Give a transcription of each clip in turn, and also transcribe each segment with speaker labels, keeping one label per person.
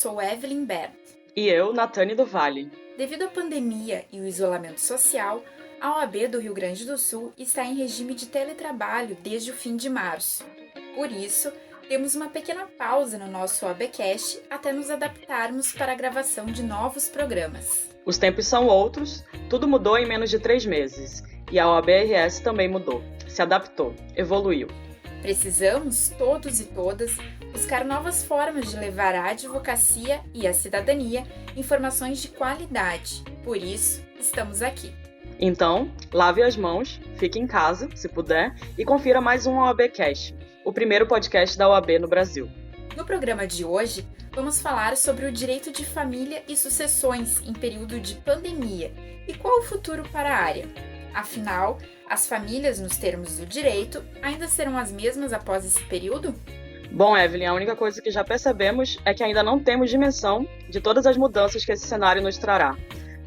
Speaker 1: sou Evelyn Bert.
Speaker 2: E eu, Natane do Vale.
Speaker 1: Devido à pandemia e o isolamento social, a OAB do Rio Grande do Sul está em regime de teletrabalho desde o fim de março. Por isso, temos uma pequena pausa no nosso OABcast até nos adaptarmos para a gravação de novos programas.
Speaker 2: Os tempos são outros, tudo mudou em menos de 3 meses. E a OAB-RS também mudou, se adaptou, evoluiu.
Speaker 1: Precisamos, todos e todas, buscar novas formas de levar à advocacia e à cidadania informações de qualidade. Por isso, estamos aqui.
Speaker 2: Então, lave as mãos, fique em casa, se puder, e confira mais um OABcast, o primeiro podcast da OAB no Brasil.
Speaker 1: No programa de hoje, vamos falar sobre o direito de família e sucessões em período de pandemia e qual o futuro para a área. Afinal, as famílias, nos termos do direito, ainda serão as mesmas após esse período?
Speaker 2: Bom, Evelyn, a única coisa que já percebemos é que ainda não temos dimensão de todas as mudanças que esse cenário nos trará.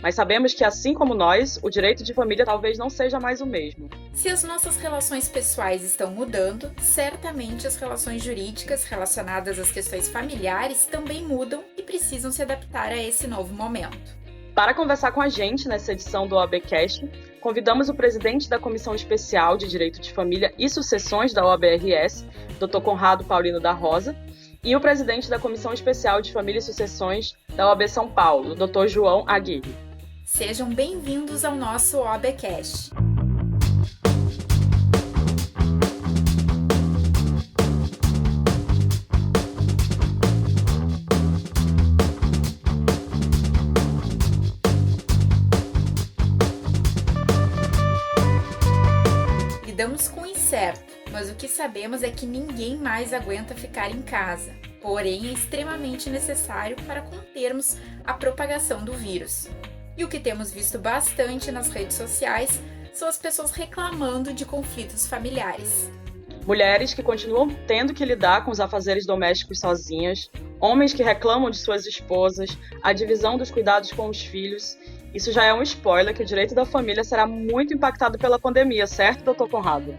Speaker 2: Mas sabemos que, assim como nós, o direito de família talvez não seja mais o mesmo.
Speaker 1: Se as nossas relações pessoais estão mudando, certamente as relações jurídicas relacionadas às questões familiares também mudam e precisam se adaptar a esse novo momento.
Speaker 2: Para conversar com a gente nessa edição do OABcast, convidamos o presidente da Comissão Especial de Direito de Família e Sucessões da OAB-RS, Dr. Conrado Paulino da Rosa, e o presidente da Comissão Especial de Família e Sucessões da OAB São Paulo, Dr. João Aguirre.
Speaker 1: Sejam bem-vindos ao nosso OABcast. Lidamos com o incerto, mas o que sabemos é que ninguém mais aguenta ficar em casa. Porém, é extremamente necessário para contermos a propagação do vírus. E o que temos visto bastante nas redes sociais são as pessoas reclamando de conflitos familiares.
Speaker 2: Mulheres que continuam tendo que lidar com os afazeres domésticos sozinhas, homens que reclamam de suas esposas, a divisão dos cuidados com os filhos. Isso já é um spoiler que o direito da família será muito impactado pela pandemia, certo, doutor Conrado?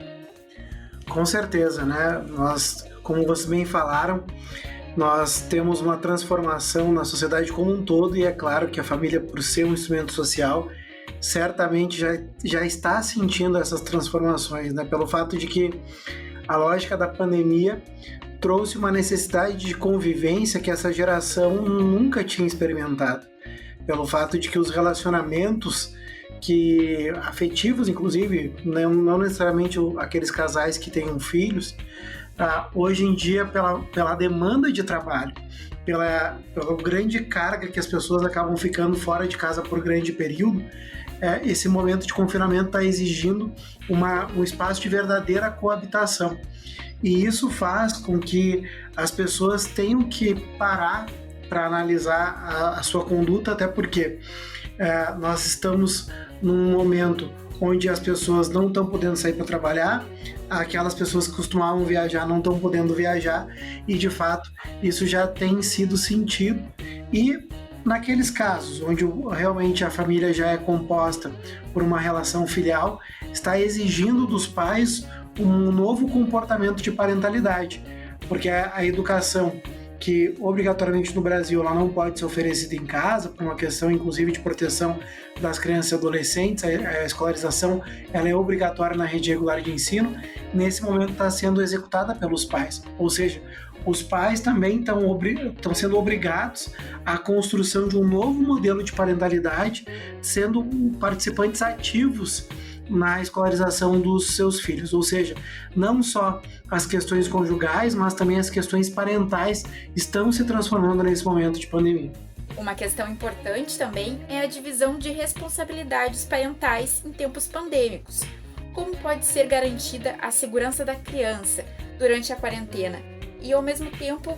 Speaker 3: Com certeza, né? Nós, como vocês bem falaram, nós temos uma transformação na sociedade como um todo e é claro que a família, por ser um instrumento social, certamente já está sentindo essas transformações, né? Pelo fato de que a lógica da pandemia trouxe uma necessidade de convivência que essa geração nunca tinha experimentado. Pelo fato de que os relacionamentos afetivos, inclusive, não necessariamente aqueles casais que tenham filhos, hoje em dia, pela demanda de trabalho, pela grande carga que as pessoas acabam ficando fora de casa por grande período, esse momento de confinamento está exigindo um espaço de verdadeira coabitação. E isso faz com que as pessoas tenham que parar para analisar a sua conduta, até porque nós estamos num momento onde as pessoas não estão podendo sair para trabalhar, aquelas pessoas que costumavam viajar não estão podendo viajar e, de fato, isso já tem sido sentido. E naqueles casos onde realmente a família já é composta por uma relação filial, está exigindo dos pais um novo comportamento de parentalidade, porque a educação que obrigatoriamente no Brasil ela não pode ser oferecida em casa, por uma questão inclusive de proteção das crianças e adolescentes, a escolarização ela é obrigatória na rede regular de ensino, nesse momento está sendo executada pelos pais, ou seja, os pais também estão sendo obrigados à construção de um novo modelo de parentalidade, sendo participantes ativos na escolarização dos seus filhos, ou seja, não só as questões conjugais, mas também as questões parentais estão se transformando nesse momento de pandemia.
Speaker 1: Uma questão importante também é a divisão de responsabilidades parentais em tempos pandêmicos. Como pode ser garantida a segurança da criança durante a quarentena e, ao mesmo tempo,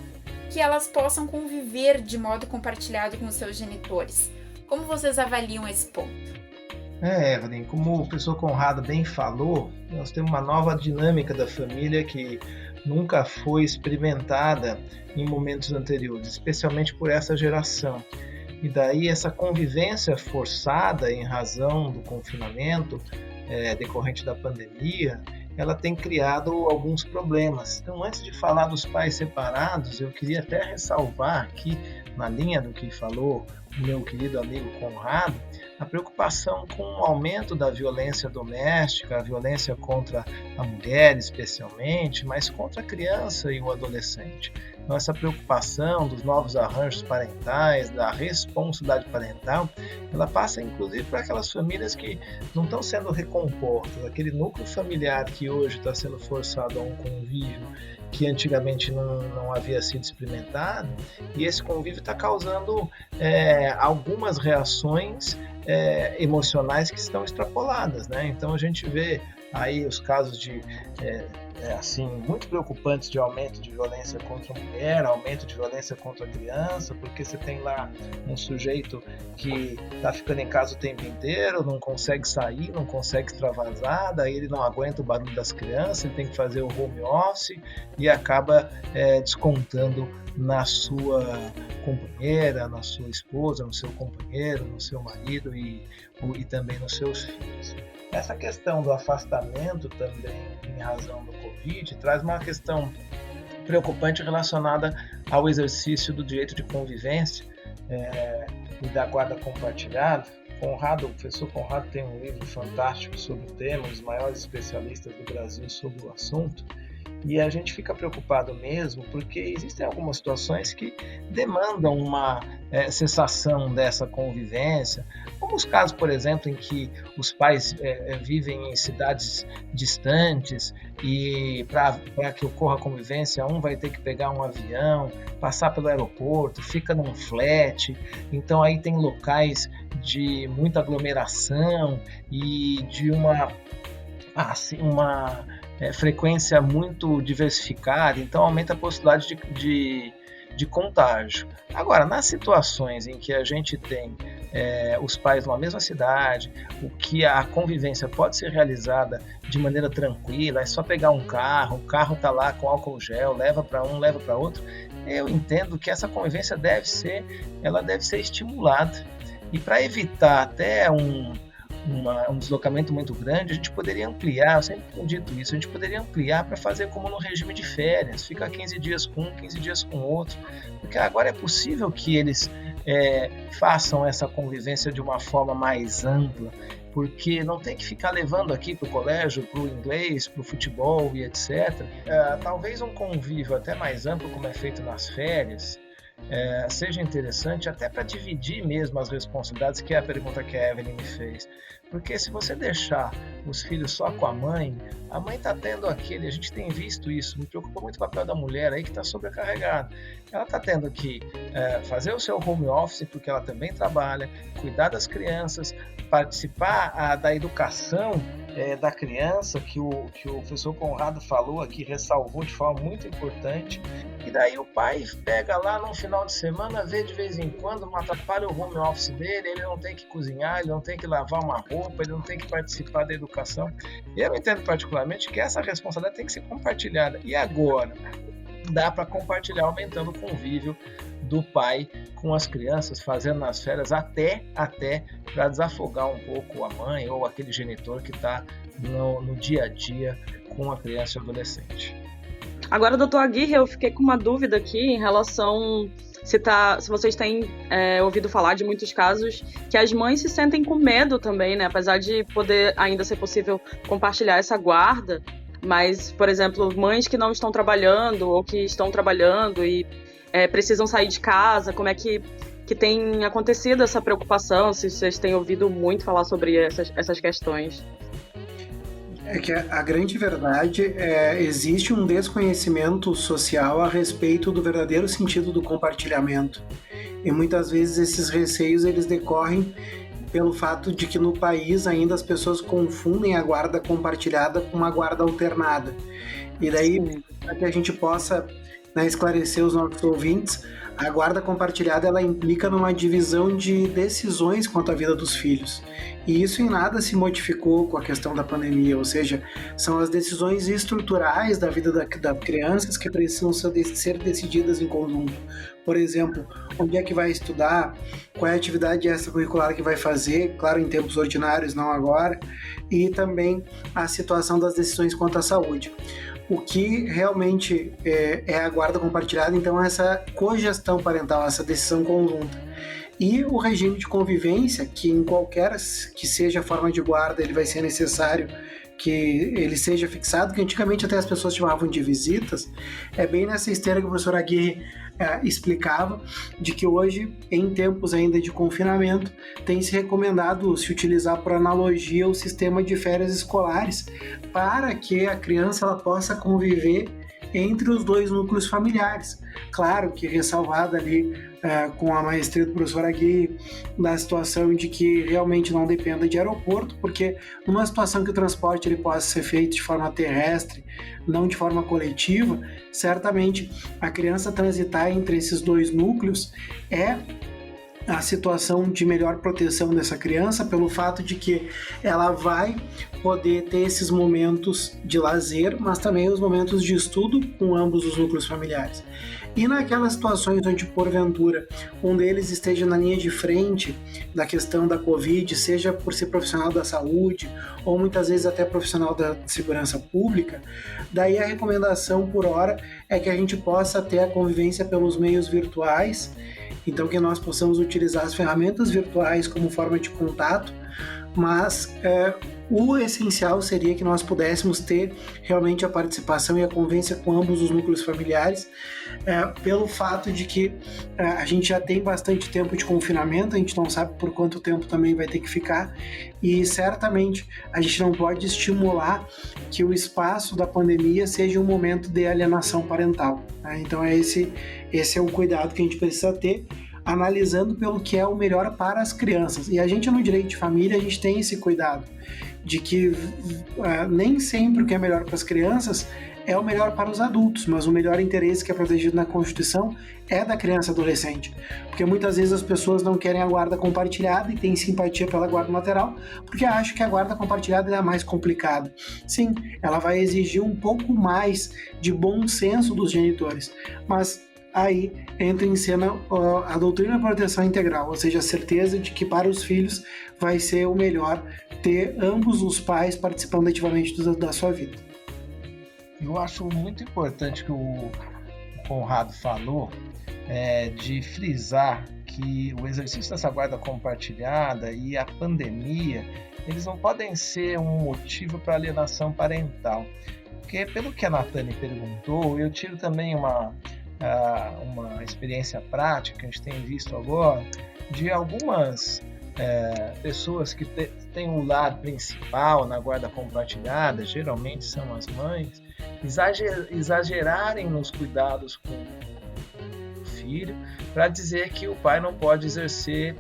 Speaker 1: que elas possam conviver de modo compartilhado com os seus genitores? Como vocês avaliam esse ponto?
Speaker 4: Evelyn, como o professor Conrado bem falou, nós temos uma nova dinâmica da família que nunca foi experimentada em momentos anteriores, especialmente por essa geração. E daí essa convivência forçada em razão do confinamento decorrente da pandemia, ela tem criado alguns problemas. Então, antes de falar dos pais separados, eu queria até ressalvar aqui na linha do que falou o meu querido amigo Conrado, a preocupação com o aumento da violência doméstica, a violência contra a mulher especialmente, mas contra a criança e o adolescente. Então, essa preocupação dos novos arranjos parentais, da responsabilidade parental, ela passa inclusive para aquelas famílias que não estão sendo recompostas, aquele núcleo familiar que hoje está sendo forçado a um convívio que antigamente não havia sido experimentado, e esse convívio está causando algumas reações emocionais que estão extrapoladas, né? Então a gente vê aí os casos de assim, muito preocupantes de aumento de violência contra a mulher, aumento de violência contra a criança, porque você tem lá um sujeito que está ficando em casa o tempo inteiro, não consegue sair, não consegue extravasar, daí ele não aguenta o barulho das crianças, ele tem que fazer o home office e acaba descontando na sua companheira, na sua esposa, no seu companheiro, no seu marido e também nos seus filhos. Essa questão do afastamento também, em razão do Covid, traz uma questão preocupante relacionada ao exercício do direito de convivência e da guarda compartilhada. O professor Conrado tem um livro fantástico sobre o tema, os maiores especialistas do Brasil sobre o assunto, e a gente fica preocupado mesmo porque existem algumas situações que demandam uma cessação dessa convivência, como os casos, por exemplo, em que os pais vivem em cidades distantes e para que ocorra a convivência, um vai ter que pegar um avião, passar pelo aeroporto, fica num flat, então aí tem locais de muita aglomeração e de uma frequência muito diversificada, então aumenta a possibilidade de contágio. Agora, nas situações em que a gente tem os pais numa mesma cidade, o que a convivência pode ser realizada de maneira tranquila, é só pegar um carro, o carro está lá com álcool gel, leva para um, leva para outro, eu entendo que essa convivência deve ser estimulada. E para evitar até um deslocamento muito grande, a gente poderia ampliar, eu sempre tenho dito isso, a gente poderia ampliar para fazer como no regime de férias, fica 15 dias com um, 15 dias com outro, porque agora é possível que eles façam essa convivência de uma forma mais ampla, porque não tem que ficar levando aqui para o colégio, para o inglês, para o futebol e etc. Talvez um convívio até mais amplo, como é feito nas férias, seja interessante até para dividir mesmo as responsabilidades, que é a pergunta que a Evelyn me fez. Porque se você deixar os filhos só com a mãe está tendo a gente tem visto isso, me preocupa muito o papel da mulher aí que está sobrecarregada. Ela está tendo que fazer o seu home office, porque ela também trabalha, cuidar das crianças, participar da educação da criança, que o professor Conrado falou aqui, ressalvou de forma muito importante, e daí o pai pega lá no final de semana, vê de vez em quando, não atrapalha o home office dele, ele não tem que cozinhar, ele não tem que lavar uma roupa, ele não tem que participar da educação. Eu entendo particularmente que essa responsabilidade tem que ser compartilhada, e agora dá para compartilhar aumentando o convívio do pai com as crianças, fazendo nas férias até para desafogar um pouco a mãe ou aquele genitor que está no dia a dia com a criança e o adolescente.
Speaker 2: Agora, doutor Aguirre, eu fiquei com uma dúvida aqui em relação se vocês têm ouvido falar de muitos casos que as mães se sentem com medo também, né? Apesar de poder ainda ser possível compartilhar essa guarda, mas, por exemplo, mães que não estão trabalhando ou que estão trabalhando e precisam sair de casa, como é que tem acontecido essa preocupação, se vocês têm ouvido muito falar sobre essas questões?
Speaker 3: É que a grande verdade existe um desconhecimento social a respeito do verdadeiro sentido do compartilhamento. E muitas vezes esses receios eles decorrem pelo fato de que no país ainda as pessoas confundem a guarda compartilhada com uma guarda alternada. E daí, para que a gente possa esclarecer os nossos ouvintes, a guarda compartilhada ela implica numa divisão de decisões quanto à vida dos filhos. E isso em nada se modificou com a questão da pandemia, ou seja, são as decisões estruturais da vida das crianças que precisam ser decididas em conjunto. Por exemplo, onde é que vai estudar, qual é a atividade extracurricular que vai fazer, claro, em tempos ordinários, não agora, e também a situação das decisões quanto à saúde. o que realmente é a guarda compartilhada, então essa cogestão parental, essa decisão conjunta. E o regime de convivência, que em qualquer que seja a forma de guarda, ele vai ser necessário que ele seja fixado, que antigamente até as pessoas chamavam de visitas, é bem nessa esteira que o professor Aguirre explicava, de que hoje, em tempos ainda de confinamento, tem se recomendado se utilizar por analogia o sistema de férias escolares, para que a criança ela possa conviver entre os dois núcleos familiares. Claro que ressalvada ali com a maestria do professor Aguirre, da situação de que realmente não dependa de aeroporto, porque numa situação que o transporte ele possa ser feito de forma terrestre, não de forma coletiva, certamente a criança transitar entre esses dois núcleos é a situação de melhor proteção dessa criança, pelo fato de que ela vai poder ter esses momentos de lazer, mas também os momentos de estudo com ambos os núcleos familiares. E naquelas situações onde, porventura, um deles esteja na linha de frente da questão da Covid, seja por ser profissional da saúde ou muitas vezes até profissional da segurança pública, daí a recomendação por hora é que a gente possa ter a convivência pelos meios virtuais, então que nós possamos utilizar as ferramentas virtuais como forma de contato, mas o essencial seria que nós pudéssemos ter realmente a participação e a convivência com ambos os núcleos familiares, pelo fato de que a gente já tem bastante tempo de confinamento, a gente não sabe por quanto tempo também vai ter que ficar, e certamente a gente não pode estimular que o espaço da pandemia seja um momento de alienação parental, né? Então esse é o cuidado que a gente precisa ter, analisando pelo que é o melhor para as crianças. E a gente no direito de família, a gente tem esse cuidado de que nem sempre o que é melhor para as crianças é o melhor para os adultos, mas o melhor interesse que é protegido na Constituição é da criança e adolescente. Porque muitas vezes as pessoas não querem a guarda compartilhada e têm simpatia pela guarda lateral, porque acham que a guarda compartilhada é a mais complicada. Sim, ela vai exigir um pouco mais de bom senso dos genitores, mas aí entra em cena a doutrina da proteção integral, ou seja, a certeza de que para os filhos vai ser o melhor ter ambos os pais participando ativamente da sua vida.
Speaker 4: Eu acho muito importante que o Conrado falou, de frisar que o exercício dessa guarda compartilhada e a pandemia, eles não podem ser um motivo para alienação parental. Porque, pelo que a Natane perguntou, eu tiro também uma experiência prática que a gente tem visto agora de algumas pessoas que têm o lar principal na guarda compartilhada, geralmente são as mães, exagerarem nos cuidados com o filho para dizer que o pai não pode exercer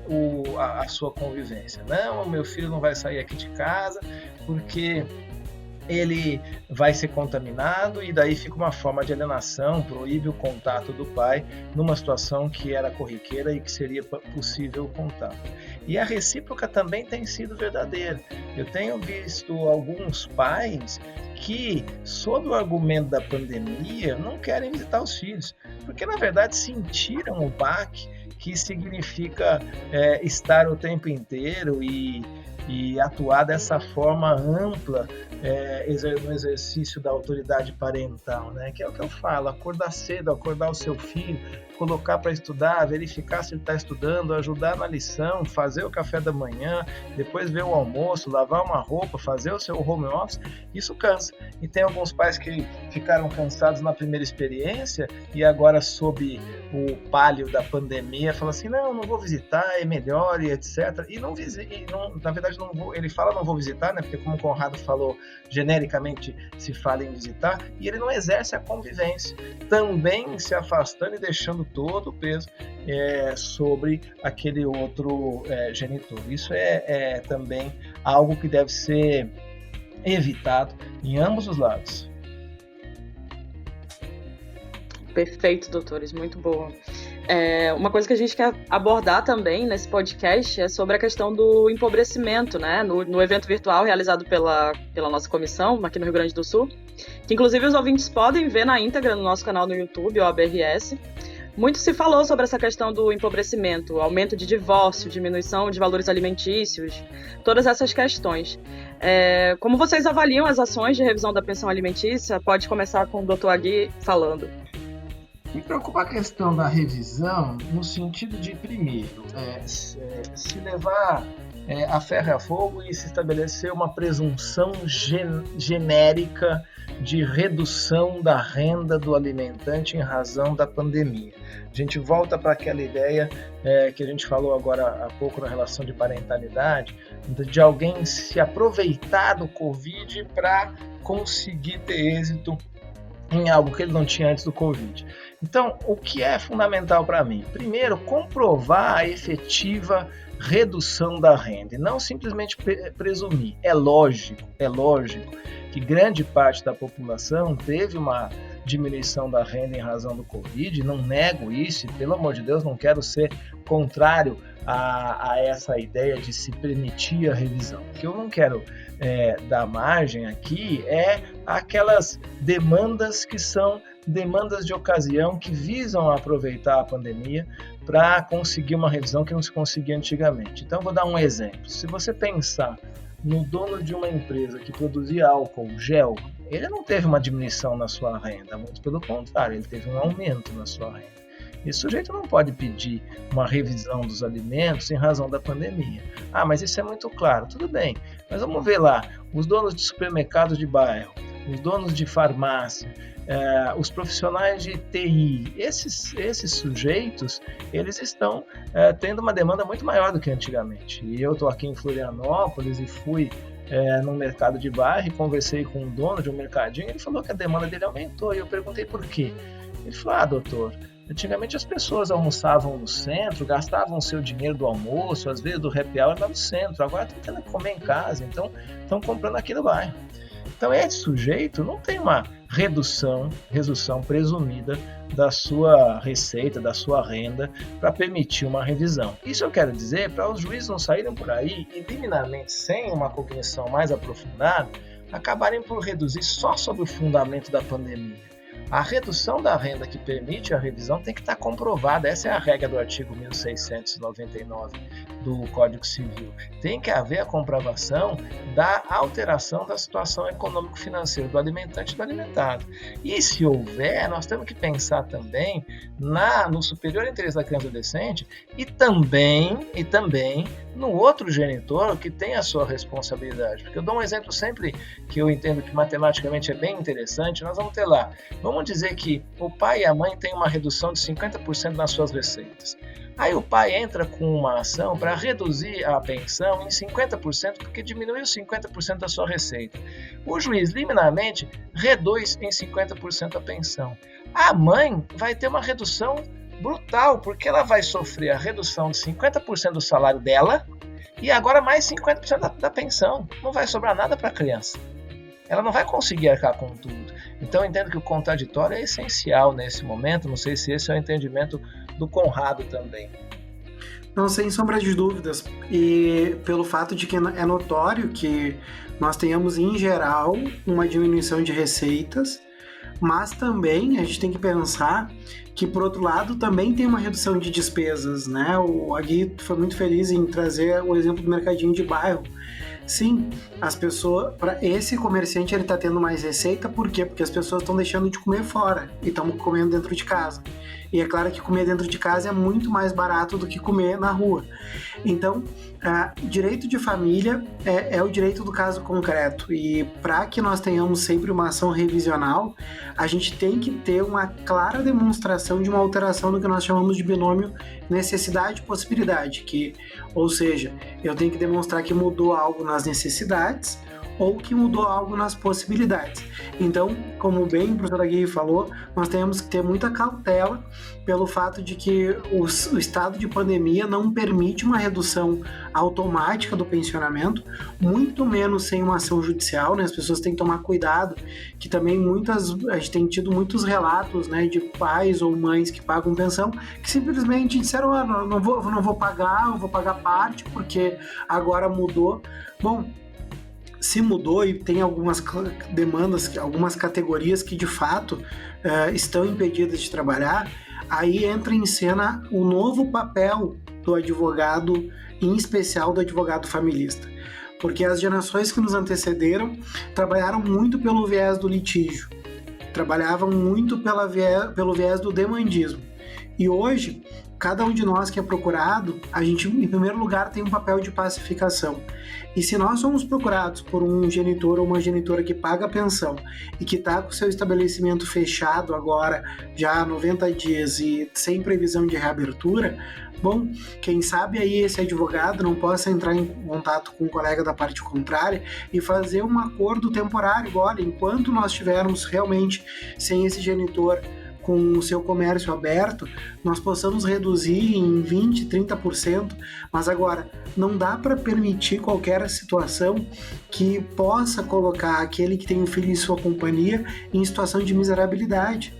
Speaker 4: a sua convivência. Não, o meu filho não vai sair aqui de casa porque ele vai ser contaminado, e daí fica uma forma de alienação, proíbe o contato do pai numa situação que era corriqueira e que seria possível o contato. E a recíproca também tem sido verdadeira. Eu tenho visto alguns pais que, sob o argumento da pandemia, não querem visitar os filhos, porque na verdade sentiram o baque que significa estar o tempo inteiro e atuar dessa forma ampla no exercício da autoridade parental, né? Que é o que eu falo, acordar cedo, acordar o seu filho, colocar para estudar, verificar se ele está estudando, ajudar na lição, fazer o café da manhã, depois ver o almoço, lavar uma roupa, fazer o seu home office, isso cansa. E tem alguns pais que ficaram cansados na primeira experiência e agora, sob o palio da pandemia, falam assim, não vou visitar, é melhor e etc. E não na verdade não vou, ele fala não vou visitar, né? Porque como o Conrado falou, genericamente se fala em visitar, e ele não exerce a convivência, também se afastando e deixando todo o peso sobre aquele outro genitor. Isso é também algo que deve ser evitado em ambos os lados.
Speaker 2: Perfeito, doutores, muito boa. Uma coisa que a gente quer abordar também nesse podcast é sobre a questão do empobrecimento, né? No evento virtual realizado pela nossa comissão aqui no Rio Grande do Sul, que inclusive os ouvintes podem ver na íntegra no nosso canal no YouTube, o ABRS. Muito se falou sobre essa questão do empobrecimento, aumento de divórcio, diminuição de valores alimentícios, todas essas questões. Como vocês avaliam as ações de revisão da pensão alimentícia? Pode começar com o Dr. Agui falando.
Speaker 4: Me preocupa a questão da revisão no sentido de, primeiro, se levar a ferro e a fogo e se estabelecer uma presunção genérica de redução da renda do alimentante em razão da pandemia. A gente volta para aquela ideia que a gente falou agora há pouco na relação de parentalidade, de alguém se aproveitar do Covid para conseguir ter êxito em algo que ele não tinha antes do Covid. Então, o que é fundamental para mim? Primeiro, comprovar a efetiva redução da renda e não simplesmente presumir. É lógico que grande parte da população teve uma diminuição da renda em razão do Covid, não nego isso, e, pelo amor de Deus, não quero ser contrário a essa ideia de se permitir a revisão. O que eu não quero dar margem aqui é aquelas demandas que são demandas de ocasião que visam aproveitar a pandemia para conseguir uma revisão que não se conseguia antigamente. Então, vou dar um exemplo. Se você pensar no dono de uma empresa que produzia álcool gel, ele não teve uma diminuição na sua renda, muito pelo contrário, ele teve um aumento na sua renda. Esse sujeito não pode pedir uma revisão dos alimentos em razão da pandemia. Ah, mas isso é muito claro. Tudo bem, mas vamos ver lá, os donos de supermercados de bairro, os donos de farmácia, os profissionais de TI, esses sujeitos, eles estão tendo uma demanda muito maior do que antigamente. E eu estou aqui em Florianópolis e fui num mercado de bairro e conversei com um dono de um mercadinho e ele falou que a demanda dele aumentou. E eu perguntei por quê. Ele falou, doutor, antigamente as pessoas almoçavam no centro, gastavam o seu dinheiro do almoço, às vezes do happy hour lá no centro, agora estão tendo que comer em casa, então estão comprando aqui no bairro. Então esse sujeito não tem uma redução presumida da sua receita, da sua renda, para permitir uma revisão. Isso eu quero dizer para os juízes não saírem por aí e, liminarmente, sem uma cognição mais aprofundada, acabarem por reduzir só sobre o fundamento da pandemia. A redução da renda que permite a revisão tem que estar comprovada. Essa é a regra do artigo 1699 do Código Civil. Tem que haver a comprovação da alteração da situação econômico-financeira do alimentante e do alimentado. E se houver, nós temos que pensar também no superior interesse da criança e adolescente e também no outro genitor que tem a sua responsabilidade. Porque eu dou um exemplo sempre que eu entendo que matematicamente é bem interessante. Nós vamos ter lá, vamos dizer que o pai e a mãe têm uma redução de 50% nas suas receitas. Aí o pai entra com uma ação para reduzir a pensão em 50%, porque diminuiu 50% da sua receita. O juiz, liminarmente, reduz em 50% a pensão. A mãe vai ter uma redução brutal, porque ela vai sofrer a redução de 50% do salário dela e agora mais 50% da pensão. Não vai sobrar nada para a criança. Ela não vai conseguir arcar com tudo. Então, eu entendo que o contraditório é essencial nesse momento. Não sei se esse é o entendimento do Conrado também.
Speaker 3: Não, sem sombra de dúvidas. E pelo fato de que é notório que nós tenhamos, em geral, uma diminuição de receitas, mas também a gente tem que pensar que, por outro lado, também tem uma redução de despesas, né? O Agui foi muito feliz em trazer o exemplo do mercadinho de bairro. Sim, as pessoas, para esse comerciante, ele está tendo mais receita, por quê? Porque as pessoas estão deixando de comer fora e estão comendo dentro de casa. E é claro que comer dentro de casa é muito mais barato do que comer na rua. Então, direito de família é o direito do caso concreto. E para que nós tenhamos sempre uma ação revisional, a gente tem que ter uma clara demonstração de uma alteração do que nós chamamos de binômio necessidade e possibilidade. Ou seja, eu tenho que demonstrar que mudou algo nas necessidades ou que mudou algo nas possibilidades. Então, como bem o professor Agui falou, nós temos que ter muita cautela pelo fato de que o estado de pandemia não permite uma redução automática do pensionamento, muito menos sem uma ação judicial, né? As pessoas têm que tomar cuidado, que também a gente tem tido muitos relatos, né, de pais ou mães que pagam pensão, que simplesmente disseram, não vou pagar, eu vou pagar parte, porque agora mudou. Bom, se mudou e tem algumas demandas, algumas categorias que de fato estão impedidas de trabalhar, aí entra em cena o novo papel do advogado, em especial do advogado familista. Porque as gerações que nos antecederam trabalharam muito pelo viés do litígio, trabalhavam muito pelo viés do demandismo. E hoje, cada um de nós que é procurado, a gente, em primeiro lugar, tem um papel de pacificação. E se nós somos procurados por um genitor ou uma genitora que paga a pensão e que está com o seu estabelecimento fechado agora, já há 90 dias e sem previsão de reabertura, bom, quem sabe aí esse advogado não possa entrar em contato com um colega da parte contrária e fazer um acordo temporário. Olha, enquanto nós estivermos realmente sem esse genitor com o seu comércio aberto, nós possamos reduzir em 20%, 30%, mas agora não dá para permitir qualquer situação que possa colocar aquele que tem um filho em sua companhia em situação de miserabilidade.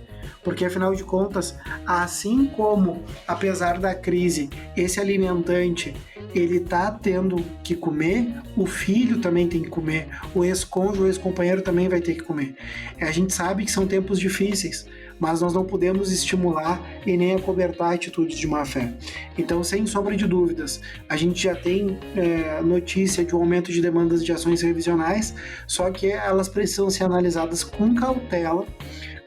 Speaker 3: Porque, afinal de contas, assim como, apesar da crise, esse alimentante ele está tendo que comer, o filho também tem que comer, o ex-cônjuge, o ex-companheiro também vai ter que comer. A gente sabe que são tempos difíceis, mas nós não podemos estimular e nem acobertar atitudes de má fé. Então, sem sombra de dúvidas, a gente já tem notícia de um aumento de demandas de ações revisionais, só que elas precisam ser analisadas com cautela,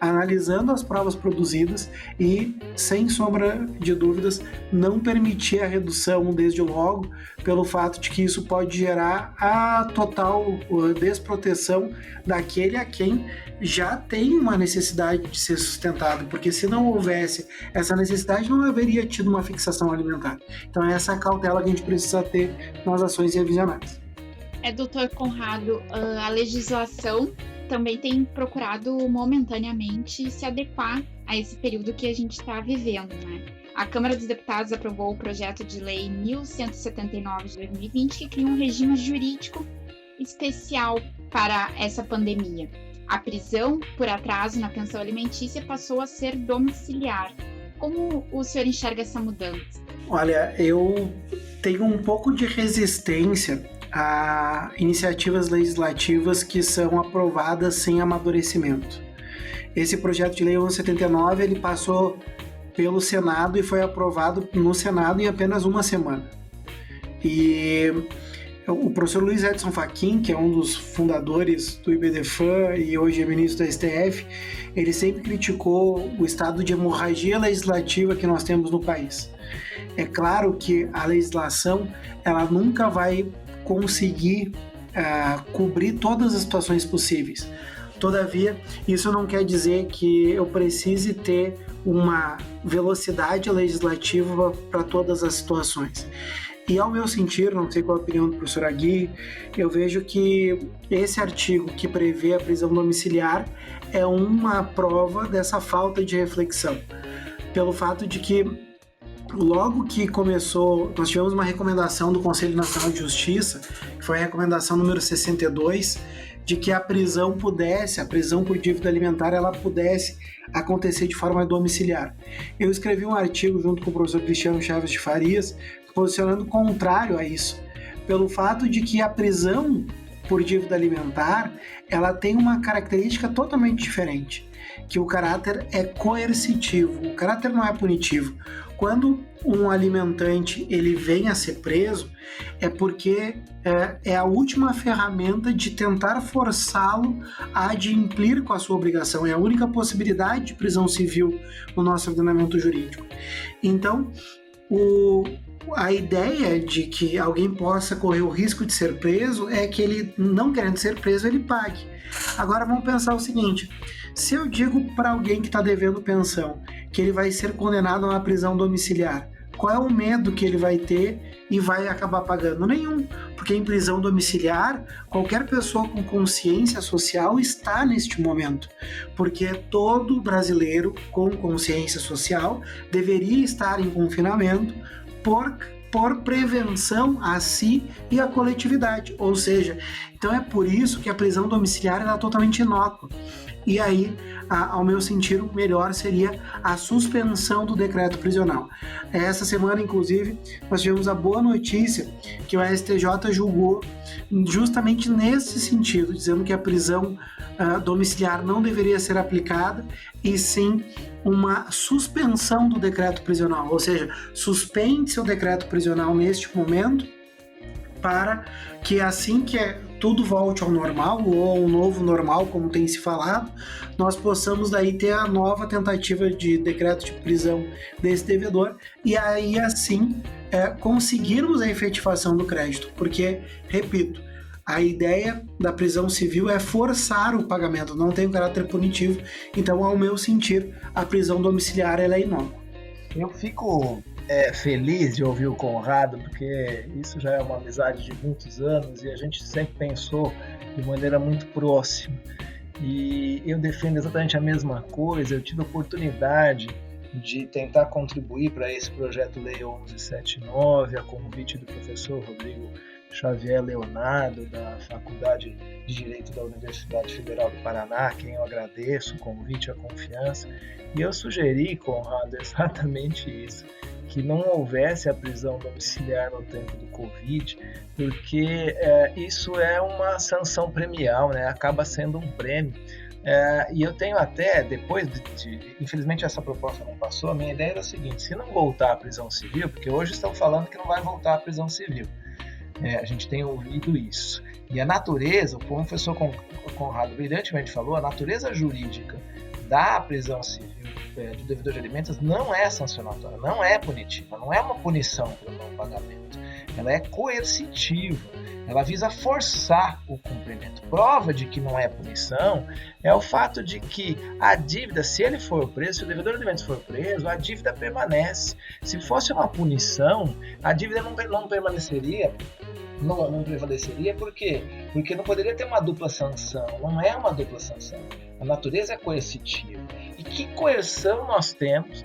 Speaker 3: analisando as provas produzidas e, sem sombra de dúvidas, não permitir a redução desde logo, pelo fato de que isso pode gerar a total desproteção daquele a quem já tem uma necessidade de ser sustentado, porque se não houvesse essa necessidade, não haveria tido uma fixação alimentar. Então é essa cautela que a gente precisa ter nas ações revisionais.
Speaker 1: Doutor Conrado, a legislação também tem procurado momentaneamente se adequar a esse período que a gente está vivendo, né? A Câmara dos Deputados aprovou o projeto de lei 1179 de 2020, que cria um regime jurídico especial para essa pandemia. A prisão por atraso na pensão alimentícia passou a ser domiciliar. Como o senhor enxerga essa mudança?
Speaker 3: Olha, eu tenho um pouco de resistência a iniciativas legislativas que são aprovadas sem amadurecimento. Esse projeto de lei 1179, ele passou pelo Senado e foi aprovado no Senado em apenas uma semana. E o professor Luiz Edson Fachin, que é um dos fundadores do IBDFAN e hoje é ministro da STF, ele sempre criticou o estado de hemorragia legislativa que nós temos no país. É claro que a legislação, ela nunca vai conseguir cobrir todas as situações possíveis. Todavia, isso não quer dizer que eu precise ter uma velocidade legislativa para todas as situações. E ao meu sentir, não sei qual a opinião do professor Agui, eu vejo que esse artigo que prevê a prisão domiciliar é uma prova dessa falta de reflexão, pelo fato de que logo que começou, nós tivemos uma recomendação do Conselho Nacional de Justiça, que foi a recomendação número 62, de que a prisão por dívida alimentar, ela pudesse acontecer de forma domiciliar. Eu escrevi um artigo junto com o professor Cristiano Chaves de Farias, posicionando contrário a isso, pelo fato de que a prisão por dívida alimentar, ela tem uma característica totalmente diferente, que o caráter é coercitivo, o caráter não é punitivo. Quando um alimentante ele vem a ser preso, é porque é a última ferramenta de tentar forçá-lo a adimplir com a sua obrigação. É a única possibilidade de prisão civil no nosso ordenamento jurídico. Então, a ideia de que alguém possa correr o risco de ser preso é que ele, não querendo ser preso, ele pague. Agora vamos pensar o seguinte: se eu digo para alguém que está devendo pensão que ele vai ser condenado a uma prisão domiciliar, qual é o medo que ele vai ter e vai acabar pagando? Nenhum, porque em prisão domiciliar, qualquer pessoa com consciência social está neste momento, porque todo brasileiro com consciência social deveria estar em confinamento por prevenção a si e à coletividade. Ou seja, então é por isso que a prisão domiciliar é totalmente inócua. E aí, ao meu sentir, o melhor seria a suspensão do decreto prisional. Essa semana, inclusive, nós tivemos a boa notícia que o STJ julgou justamente nesse sentido, dizendo que a prisão domiciliar não deveria ser aplicada, e sim uma suspensão do decreto prisional, ou seja, suspende-se o decreto prisional neste momento, para que assim que tudo volte ao normal, ou ao novo normal, como tem se falado, nós possamos daí ter a nova tentativa de decreto de prisão desse devedor, e aí assim conseguirmos a efetivação do crédito, porque, repito, a ideia da prisão civil é forçar o pagamento, não tem um caráter punitivo, então, ao meu sentir, a prisão domiciliar ela é inócua.
Speaker 4: Eu fico feliz de ouvir o Conrado, porque isso já é uma amizade de muitos anos e a gente sempre pensou de maneira muito próxima. E eu defendo exatamente a mesma coisa. Eu tive a oportunidade de tentar contribuir para esse projeto Lei 1179, a convite do professor Rodrigo Xavier Leonardo, da Faculdade de Direito da Universidade Federal do Paraná, a quem eu agradeço o convite e a confiança. E eu sugeri, Conrado, exatamente isso, que não houvesse a prisão domiciliar no tempo do Covid, porque isso é uma sanção premial, né? Acaba sendo um prêmio. E eu tenho até, depois infelizmente essa proposta não passou, a minha ideia era a seguinte: se não voltar à prisão civil, porque hoje estão falando que não vai voltar à prisão civil, a gente tem ouvido isso. E a natureza, como o professor Conrado brilhantemente falou, a natureza jurídica da prisão civil do devedor de alimentos não é sancionatória, não é punitiva, não é uma punição pelo não pagamento. Ela é coercitiva, ela visa forçar o cumprimento. Prova de que não é punição é o fato de que a dívida, se ele for preso, se o devedor de alimentos for preso, a dívida permanece. Se fosse uma punição, a dívida não prevaleceria. Não prevaleceria, por quê? Porque não poderia ter uma dupla sanção, não é uma dupla sanção. A natureza é coercitiva. E que coerção nós temos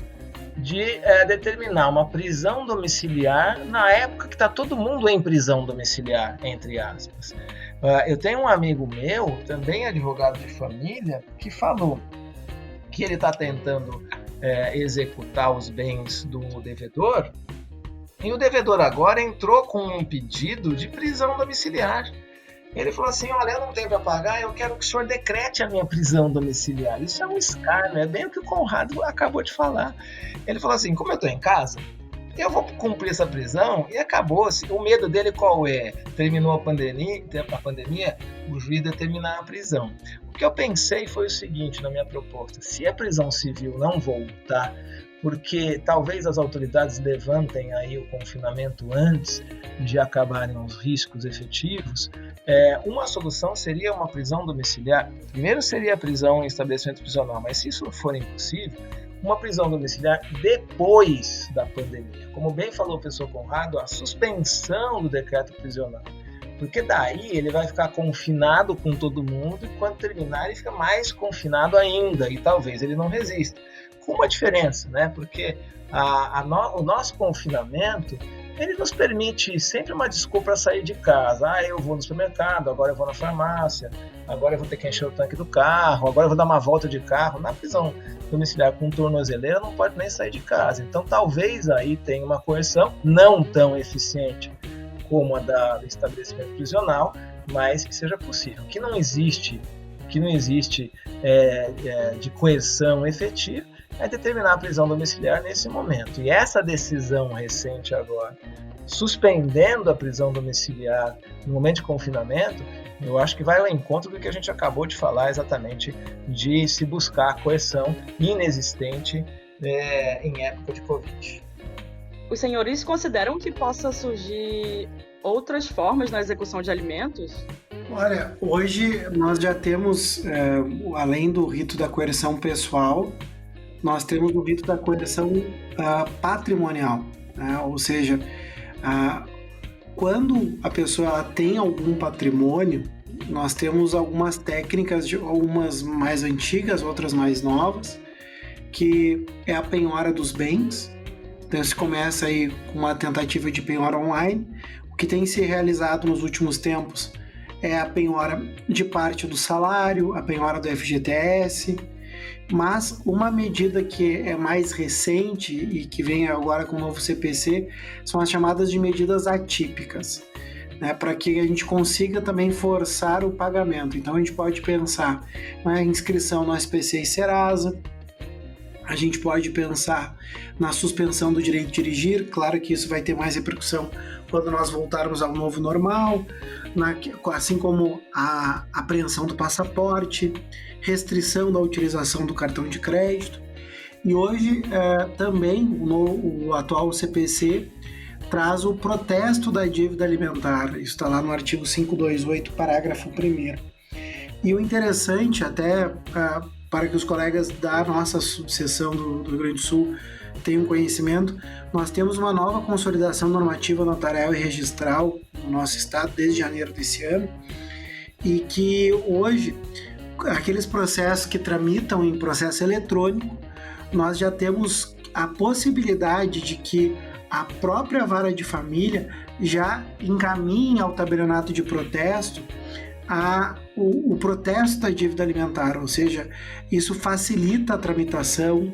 Speaker 4: de determinar uma prisão domiciliar na época que está todo mundo em prisão domiciliar, entre aspas. Eu tenho um amigo meu, também advogado de família, que falou que ele está tentando executar os bens do devedor, e o devedor agora entrou com um pedido de prisão domiciliar. Ele falou assim: olha, eu não tenho para pagar, eu quero que o senhor decrete a minha prisão domiciliar. Isso é um escárnio, é bem o que o Conrado acabou de falar. Ele falou assim: como eu estou em casa, eu vou cumprir essa prisão e acabou-se. O medo dele qual é? Terminou a pandemia, o juiz determinar a prisão. O que eu pensei foi o seguinte na minha proposta: se a prisão civil não voltar, porque talvez as autoridades levantem aí o confinamento antes de acabarem os riscos efetivos, uma solução seria uma prisão domiciliar. Primeiro seria a prisão em estabelecimento prisional, mas se isso não for impossível, uma prisão domiciliar depois da pandemia. Como bem falou o professor Conrado, a suspensão do decreto prisional. Porque daí ele vai ficar confinado com todo mundo e quando terminar ele fica mais confinado ainda e talvez ele não resista. Com uma diferença, né? Porque o nosso confinamento ele nos permite sempre uma desculpa para sair de casa. Eu vou no supermercado, agora eu vou na farmácia, agora eu vou ter que encher o tanque do carro, agora eu vou dar uma volta de carro. Na prisão domiciliar com tornozeleira não pode nem sair de casa. Então talvez aí tenha uma coerção não tão eficiente como a do estabelecimento prisional, mas que seja possível. O que não existe de coerção efetiva é determinar a prisão domiciliar nesse momento. E essa decisão recente agora, suspendendo a prisão domiciliar no momento de confinamento, eu acho que vai ao encontro do que a gente acabou de falar exatamente, de se buscar a coerção inexistente em época de Covid.
Speaker 2: Os senhores consideram que possa surgir outras formas na execução de alimentos?
Speaker 3: Olha, hoje nós já temos, além do rito da coerção pessoal, nós temos o rito da coerção patrimonial, né? Ou seja, quando a pessoa tem algum patrimônio, nós temos algumas técnicas, algumas mais antigas, outras mais novas, que é a penhora dos bens. Então se começa aí com uma tentativa de penhora online. O que tem se realizado nos últimos tempos é a penhora de parte do salário, a penhora do FGTS, mas uma medida que é mais recente e que vem agora com o novo CPC são as chamadas de medidas atípicas, né, para que a gente consiga também forçar o pagamento. Então a gente pode pensar na inscrição no SPC e Serasa, a gente pode pensar na suspensão do direito de dirigir, claro que isso vai ter mais repercussão quando nós voltarmos ao novo normal, assim como a apreensão do passaporte, restrição da utilização do cartão de crédito. E hoje também o atual CPC traz o protesto da dívida alimentar, isso está lá no artigo 528, parágrafo 1º. E o interessante, até para que os colegas da nossa subseção do Rio Grande do Sul tenham conhecimento, nós temos uma nova consolidação normativa notarial e registral no nosso estado desde janeiro desse ano, e que hoje, aqueles processos que tramitam em processo eletrônico, nós já temos a possibilidade de que a própria vara de família já encaminhe ao tabelionato de protesto o protesto da dívida alimentar, ou seja, isso facilita a tramitação.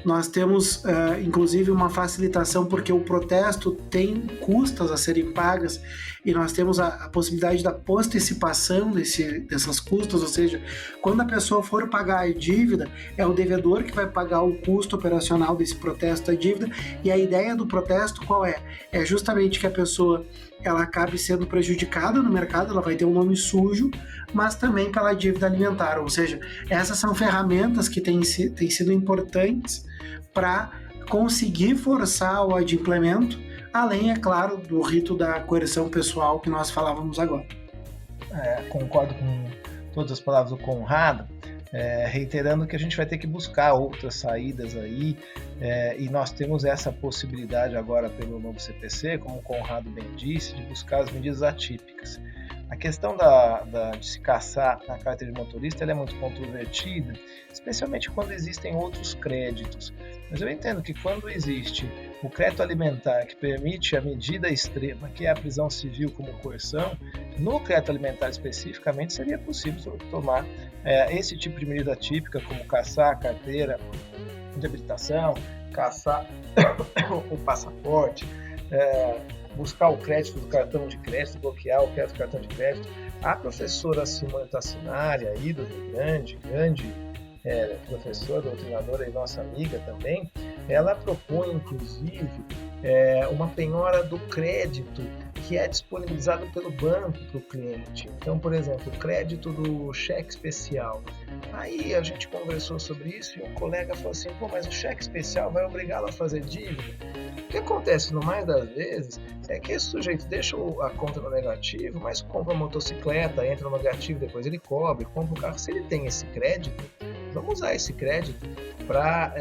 Speaker 3: Nós temos, inclusive, uma facilitação porque o protesto tem custas a serem pagas e nós temos a possibilidade da postecipação dessas custas, ou seja, quando a pessoa for pagar a dívida, é o devedor que vai pagar o custo operacional desse protesto da dívida. E a ideia do protesto qual é? É justamente que a pessoa ela acabe sendo prejudicada no mercado, ela vai ter um nome sujo, mas também pela dívida alimentar, ou seja, essas são ferramentas que têm sido importantes para conseguir forçar o adimplemento, além, é claro, do rito da coerção pessoal que nós falávamos agora.
Speaker 4: Concordo com todas as palavras do Conrado, reiterando que a gente vai ter que buscar outras saídas aí, e nós temos essa possibilidade agora pelo novo CPC, como o Conrado bem disse, de buscar as medidas atípicas. A questão de se caçar na carteira de motorista ela é muito controvertida, especialmente quando existem outros créditos. Mas eu entendo que quando existe o crédito alimentar que permite a medida extrema, que é a prisão civil como coerção, no crédito alimentar especificamente seria possível tomar esse tipo de medida atípica, como caçar a carteira de habilitação, caçar o passaporte, buscar o crédito do cartão de crédito, bloquear o crédito do cartão de crédito. A professora Simone Tassinari, aí do Rio Grande, grande professora, doutrinadora e nossa amiga também, ela propõe, inclusive, uma penhora do crédito que é disponibilizado pelo banco para o cliente. Então, por exemplo, o crédito do cheque especial. Aí a gente conversou sobre isso e um colega falou assim, mas o cheque especial vai obrigá-lo a fazer dívida? O que acontece, no mais das vezes, é que esse sujeito deixa a conta no negativo, mas compra uma motocicleta, entra no negativo, depois ele compra um carro. Se ele tem esse crédito, vamos usar esse crédito para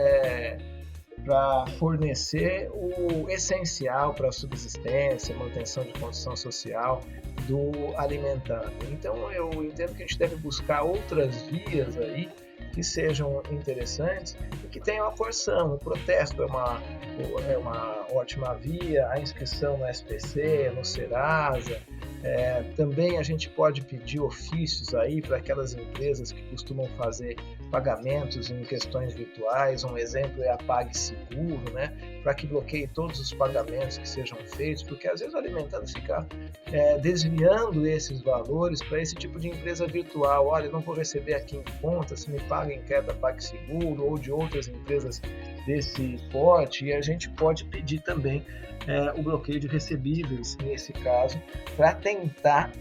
Speaker 4: fornecer o essencial para a subsistência, manutenção de condição social do alimentado. Então eu entendo que a gente deve buscar outras vias aí que sejam interessantes e que tenham a coerção. O protesto é uma ótima via, a inscrição no SPC, no Serasa. Também a gente pode pedir ofícios aí para aquelas empresas que costumam fazer pagamentos em questões virtuais. Um exemplo é a PagSeguro, né? Para que bloqueie todos os pagamentos que sejam feitos, porque às vezes o alimentado fica desviando esses valores para esse tipo de empresa virtual. Olha, eu não vou receber aqui em conta, se me paga em crédito da PagSeguro ou de outras empresas desse porte, e a gente pode pedir também o bloqueio de recebíveis nesse caso, para tentar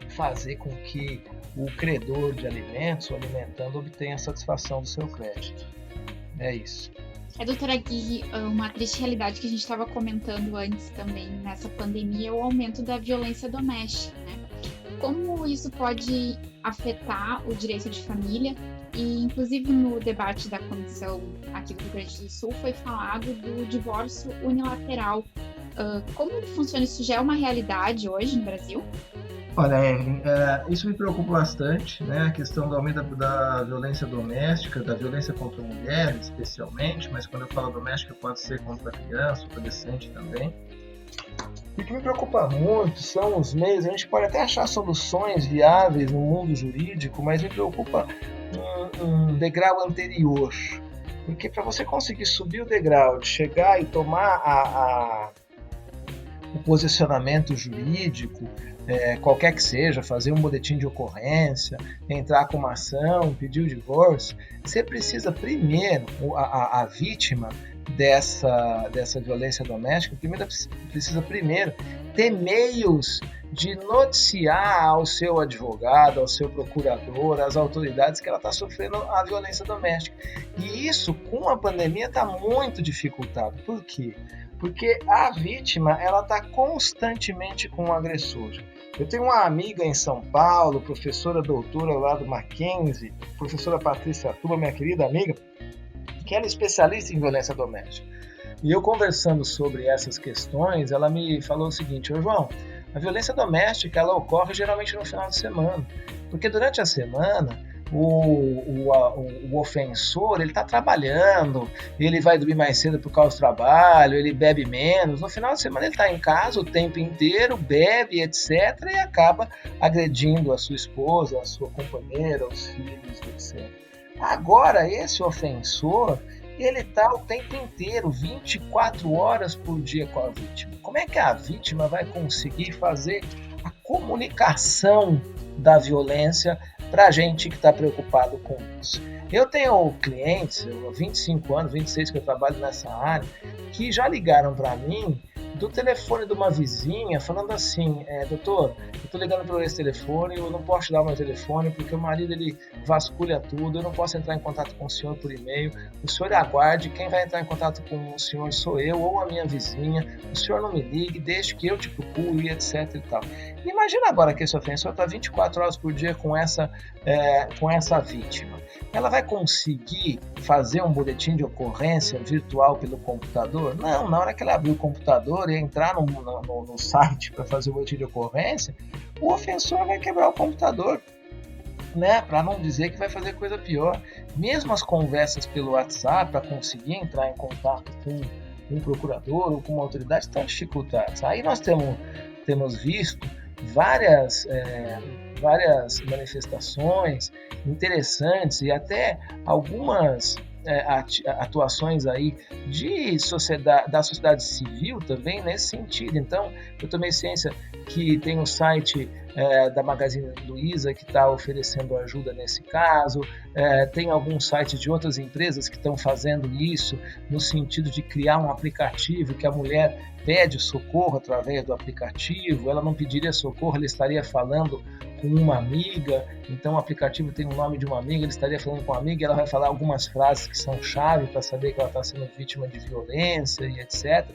Speaker 4: fazer com que o credor de alimentos, o alimentando, obtenha a satisfação do seu crédito. É isso.
Speaker 5: Doutora Gui, uma triste realidade que a gente estava comentando antes também nessa pandemia é o aumento da violência doméstica, né? Como isso pode afetar o direito de família? E, inclusive, no debate da comissão aqui do Rio Grande do Sul foi falado do divórcio unilateral. Como funciona isso? Já é uma realidade hoje no Brasil?
Speaker 4: Olha, Evelyn, isso me preocupa bastante, né? A questão do aumento da violência doméstica, da violência contra a mulher, especialmente, mas quando eu falo doméstica pode ser contra a criança, o adolescente também. E o que me preocupa muito são os meios. A gente pode até achar soluções viáveis no mundo jurídico, mas me preocupa um degrau anterior. Porque para você conseguir subir o degrau, de chegar e tomar o posicionamento jurídico, qualquer que seja, fazer um boletim de ocorrência, entrar com uma ação, pedir o divórcio, você precisa primeiro, a vítima dessa violência doméstica, precisa primeiro ter meios de noticiar ao seu advogado, ao seu procurador, às autoridades que ela está sofrendo a violência doméstica. E isso, com a pandemia, está muito dificultado. Por quê? Porque a vítima está constantemente com o agressor. Eu tenho uma amiga em São Paulo, professora doutora lá do Mackenzie, professora Patrícia Tuba, minha querida amiga, que ela é especialista em violência doméstica. E eu conversando sobre essas questões, ela me falou o seguinte: ô João, a violência doméstica ela ocorre geralmente no final de semana, porque durante a semana o ofensor ele está trabalhando, ele vai dormir mais cedo por causa do trabalho, ele bebe menos. No final de semana ele está em casa o tempo inteiro, bebe, etc. e acaba agredindo a sua esposa, a sua companheira, os filhos, etc. Agora, esse ofensor, ele está o tempo inteiro, 24 horas por dia com a vítima. Como é que a vítima vai conseguir fazer a comunicação da violência para a gente que está preocupado com isso? Eu tenho clientes, 25 anos, 26 que eu trabalho nessa área, que já ligaram para mim do telefone de uma vizinha falando assim: doutor, eu estou ligando para esse telefone, eu não posso te dar o meu telefone porque o marido ele vasculha tudo, eu não posso entrar em contato com o senhor por e-mail, o senhor aguarde, quem vai entrar em contato com o senhor sou eu ou a minha vizinha, o senhor não me ligue, deixe que eu te procure, etc. e tal. Imagina agora que esse ofensor está 24 horas por dia com essa vítima. Ela vai conseguir fazer um boletim de ocorrência virtual pelo computador? Não, na hora que ela abrir o computador e entrar no site para fazer o boletim de ocorrência, o ofensor vai quebrar o computador, né? Para não dizer que vai fazer coisa pior. Mesmo as conversas pelo WhatsApp para conseguir entrar em contato com um procurador ou com uma autoridade estão dificultadas. Aí nós temos visto várias manifestações interessantes e até algumas atuações aí da sociedade civil também nesse sentido. Então, eu tomei ciência que tem o site da Magazine Luiza que está oferecendo ajuda nesse caso, tem alguns sites de outras empresas que estão fazendo isso no sentido de criar um aplicativo que a mulher pede socorro através do aplicativo, ela não pediria socorro, ela estaria falando com uma amiga, então o aplicativo tem o nome de uma amiga, ele estaria falando com uma amiga e ela vai falar algumas frases que são chave para saber que ela está sendo vítima de violência e etc.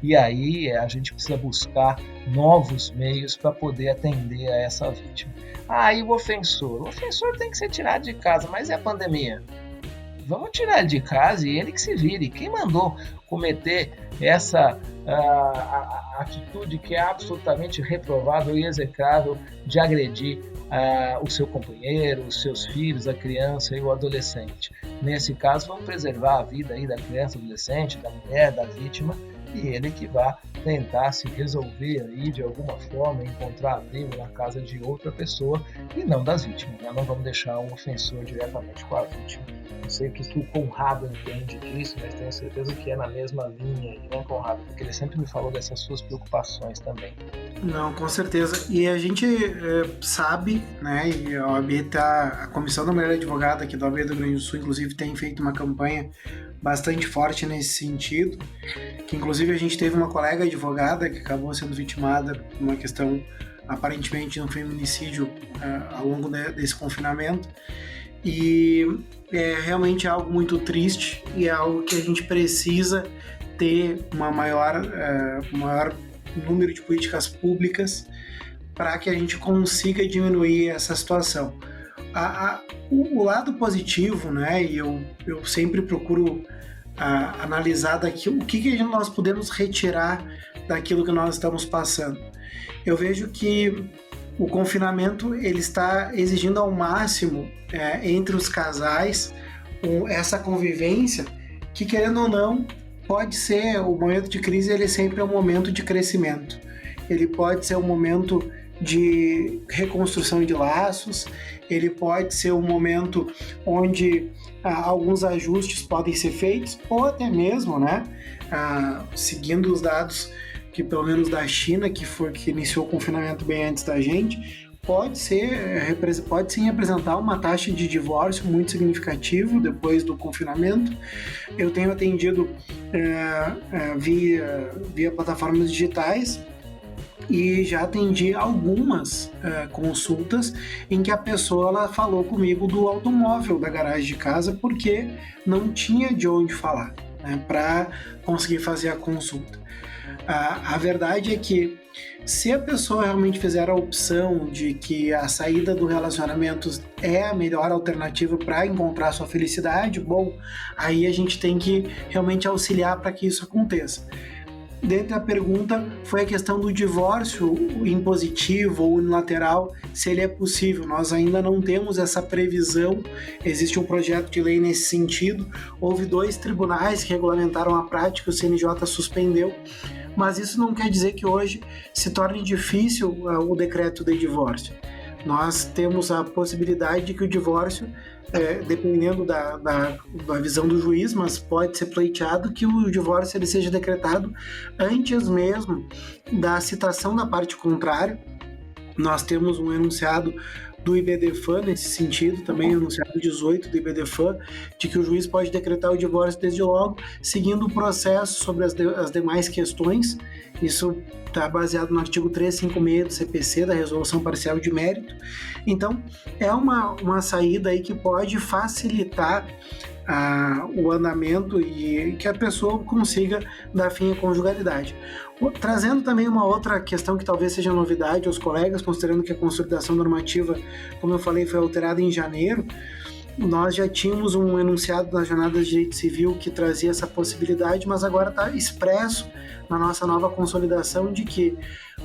Speaker 4: E aí a gente precisa buscar novos meios para poder atender a essa vítima. E o ofensor tem que ser tirado de casa, mas é a pandemia. Vamos tirar ele de casa e ele que se vire. Quem mandou cometer essa atitude que é absolutamente reprovável e execrável de agredir o seu companheiro, os seus filhos, a criança e o adolescente? Nesse caso, vamos preservar a vida aí da criança, do adolescente, da mulher, da vítima, e ele que vai tentar se resolver aí de alguma forma, encontrar abrigo na casa de outra pessoa e não das vítimas, né? Não vamos deixar um ofensor diretamente com a vítima. Não sei o que o Conrado entende disso, mas tenho certeza que é na mesma linha aí, né, Conrado? Porque ele sempre me falou dessas suas preocupações também.
Speaker 3: Não, com certeza. E a gente sabe, né, e a OAB a Comissão da Mulher Advogada aqui da OAB do Rio Grande do Sul, inclusive, tem feito uma campanha bastante forte nesse sentido, que inclusive a gente teve uma colega advogada que acabou sendo vitimada por uma questão aparentemente de um feminicídio ao longo desse confinamento, e é realmente algo muito triste e é algo que a gente precisa ter uma maior número de políticas públicas para que a gente consiga diminuir essa situação. O lado positivo, né, e eu sempre procuro analisar daqui o que nós podemos retirar daquilo que nós estamos passando. Eu vejo que o confinamento ele está exigindo ao máximo entre os casais essa convivência que, querendo ou não, pode ser o momento de crise, ele sempre é um momento de crescimento. ele pode ser um momento de reconstrução de laços, ele pode ser um momento onde alguns ajustes podem ser feitos, ou até mesmo, né, seguindo os dados que pelo menos da China, que iniciou o confinamento bem antes da gente, pode sim representar uma taxa de divórcio muito significativo depois do confinamento. Eu tenho atendido via plataformas digitais e já atendi algumas consultas em que a pessoa ela falou comigo do automóvel da garagem de casa porque não tinha de onde falar, né, para conseguir fazer a consulta. A verdade é que se a pessoa realmente fizer a opção de que a saída do relacionamento é a melhor alternativa para encontrar sua felicidade, bom, aí a gente tem que realmente auxiliar para que isso aconteça. Dentro da pergunta foi a questão do divórcio impositivo ou unilateral, se ele é possível. Nós ainda não temos essa previsão, existe um projeto de lei nesse sentido, houve 2 tribunais que regulamentaram a prática, o CNJ suspendeu, mas isso não quer dizer que hoje se torne difícil o decreto de divórcio. Nós temos a possibilidade de que o divórcio, dependendo da visão do juiz, mas pode ser pleiteado que o divórcio ele seja decretado antes mesmo da citação da parte contrária. Nós temos um enunciado do IBDFAN nesse sentido, também enunciado 18 do IBDFAN, de que o juiz pode decretar o divórcio desde logo, seguindo o processo sobre as demais questões. Isso está baseado no artigo 356 do CPC, da Resolução Parcial de Mérito. Então, é uma saída aí que pode facilitar o andamento e que a pessoa consiga dar fim à conjugalidade. Trazendo também uma outra questão que talvez seja novidade aos colegas, considerando que a consolidação normativa, como eu falei, foi alterada em janeiro, nós já tínhamos um enunciado nas jornadas de direito civil que trazia essa possibilidade, mas agora está expresso na nossa nova consolidação de que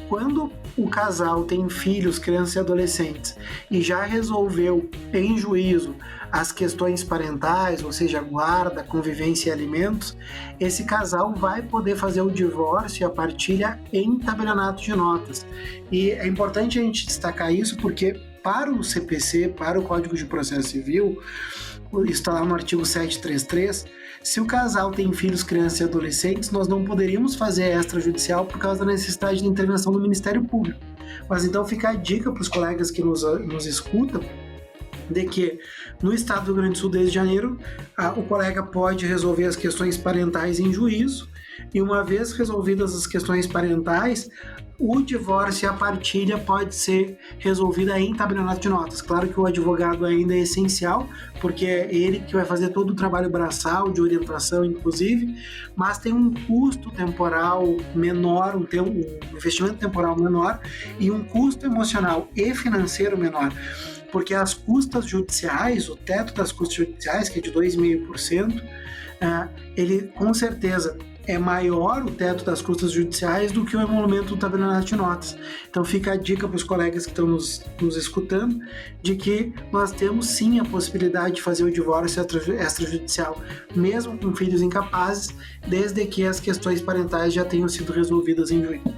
Speaker 3: quando o casal tem filhos, crianças e adolescentes e já resolveu em juízo as questões parentais, ou seja, guarda, convivência e alimentos, esse casal vai poder fazer o divórcio e a partilha em tabelionato de notas. E é importante a gente destacar isso porque para o CPC, para o Código de Processo Civil, isso está lá no artigo 733, se o casal tem filhos, crianças e adolescentes, nós não poderíamos fazer extrajudicial por causa da necessidade de intervenção do Ministério Público. Mas então fica a dica para os colegas que nos escutam, de que no estado do Rio Grande do Sul, desde janeiro, o colega pode resolver as questões parentais em juízo, e uma vez resolvidas as questões parentais, o divórcio e a partilha pode ser resolvida em tabelionato de notas. Claro que o advogado ainda é essencial, porque é ele que vai fazer todo o trabalho braçal, de orientação inclusive, mas tem um custo temporal menor, um investimento temporal menor e um custo emocional e financeiro menor. Porque as custas judiciais, o teto das custas judiciais, que é de 2,5%, ele com certeza é maior o teto das custas judiciais do que o emolumento do tabelionato de notas. Então fica a dica para os colegas que estão nos escutando, de que nós temos sim a possibilidade de fazer o divórcio extrajudicial, mesmo com filhos incapazes, desde que as questões parentais já tenham sido resolvidas em juízo.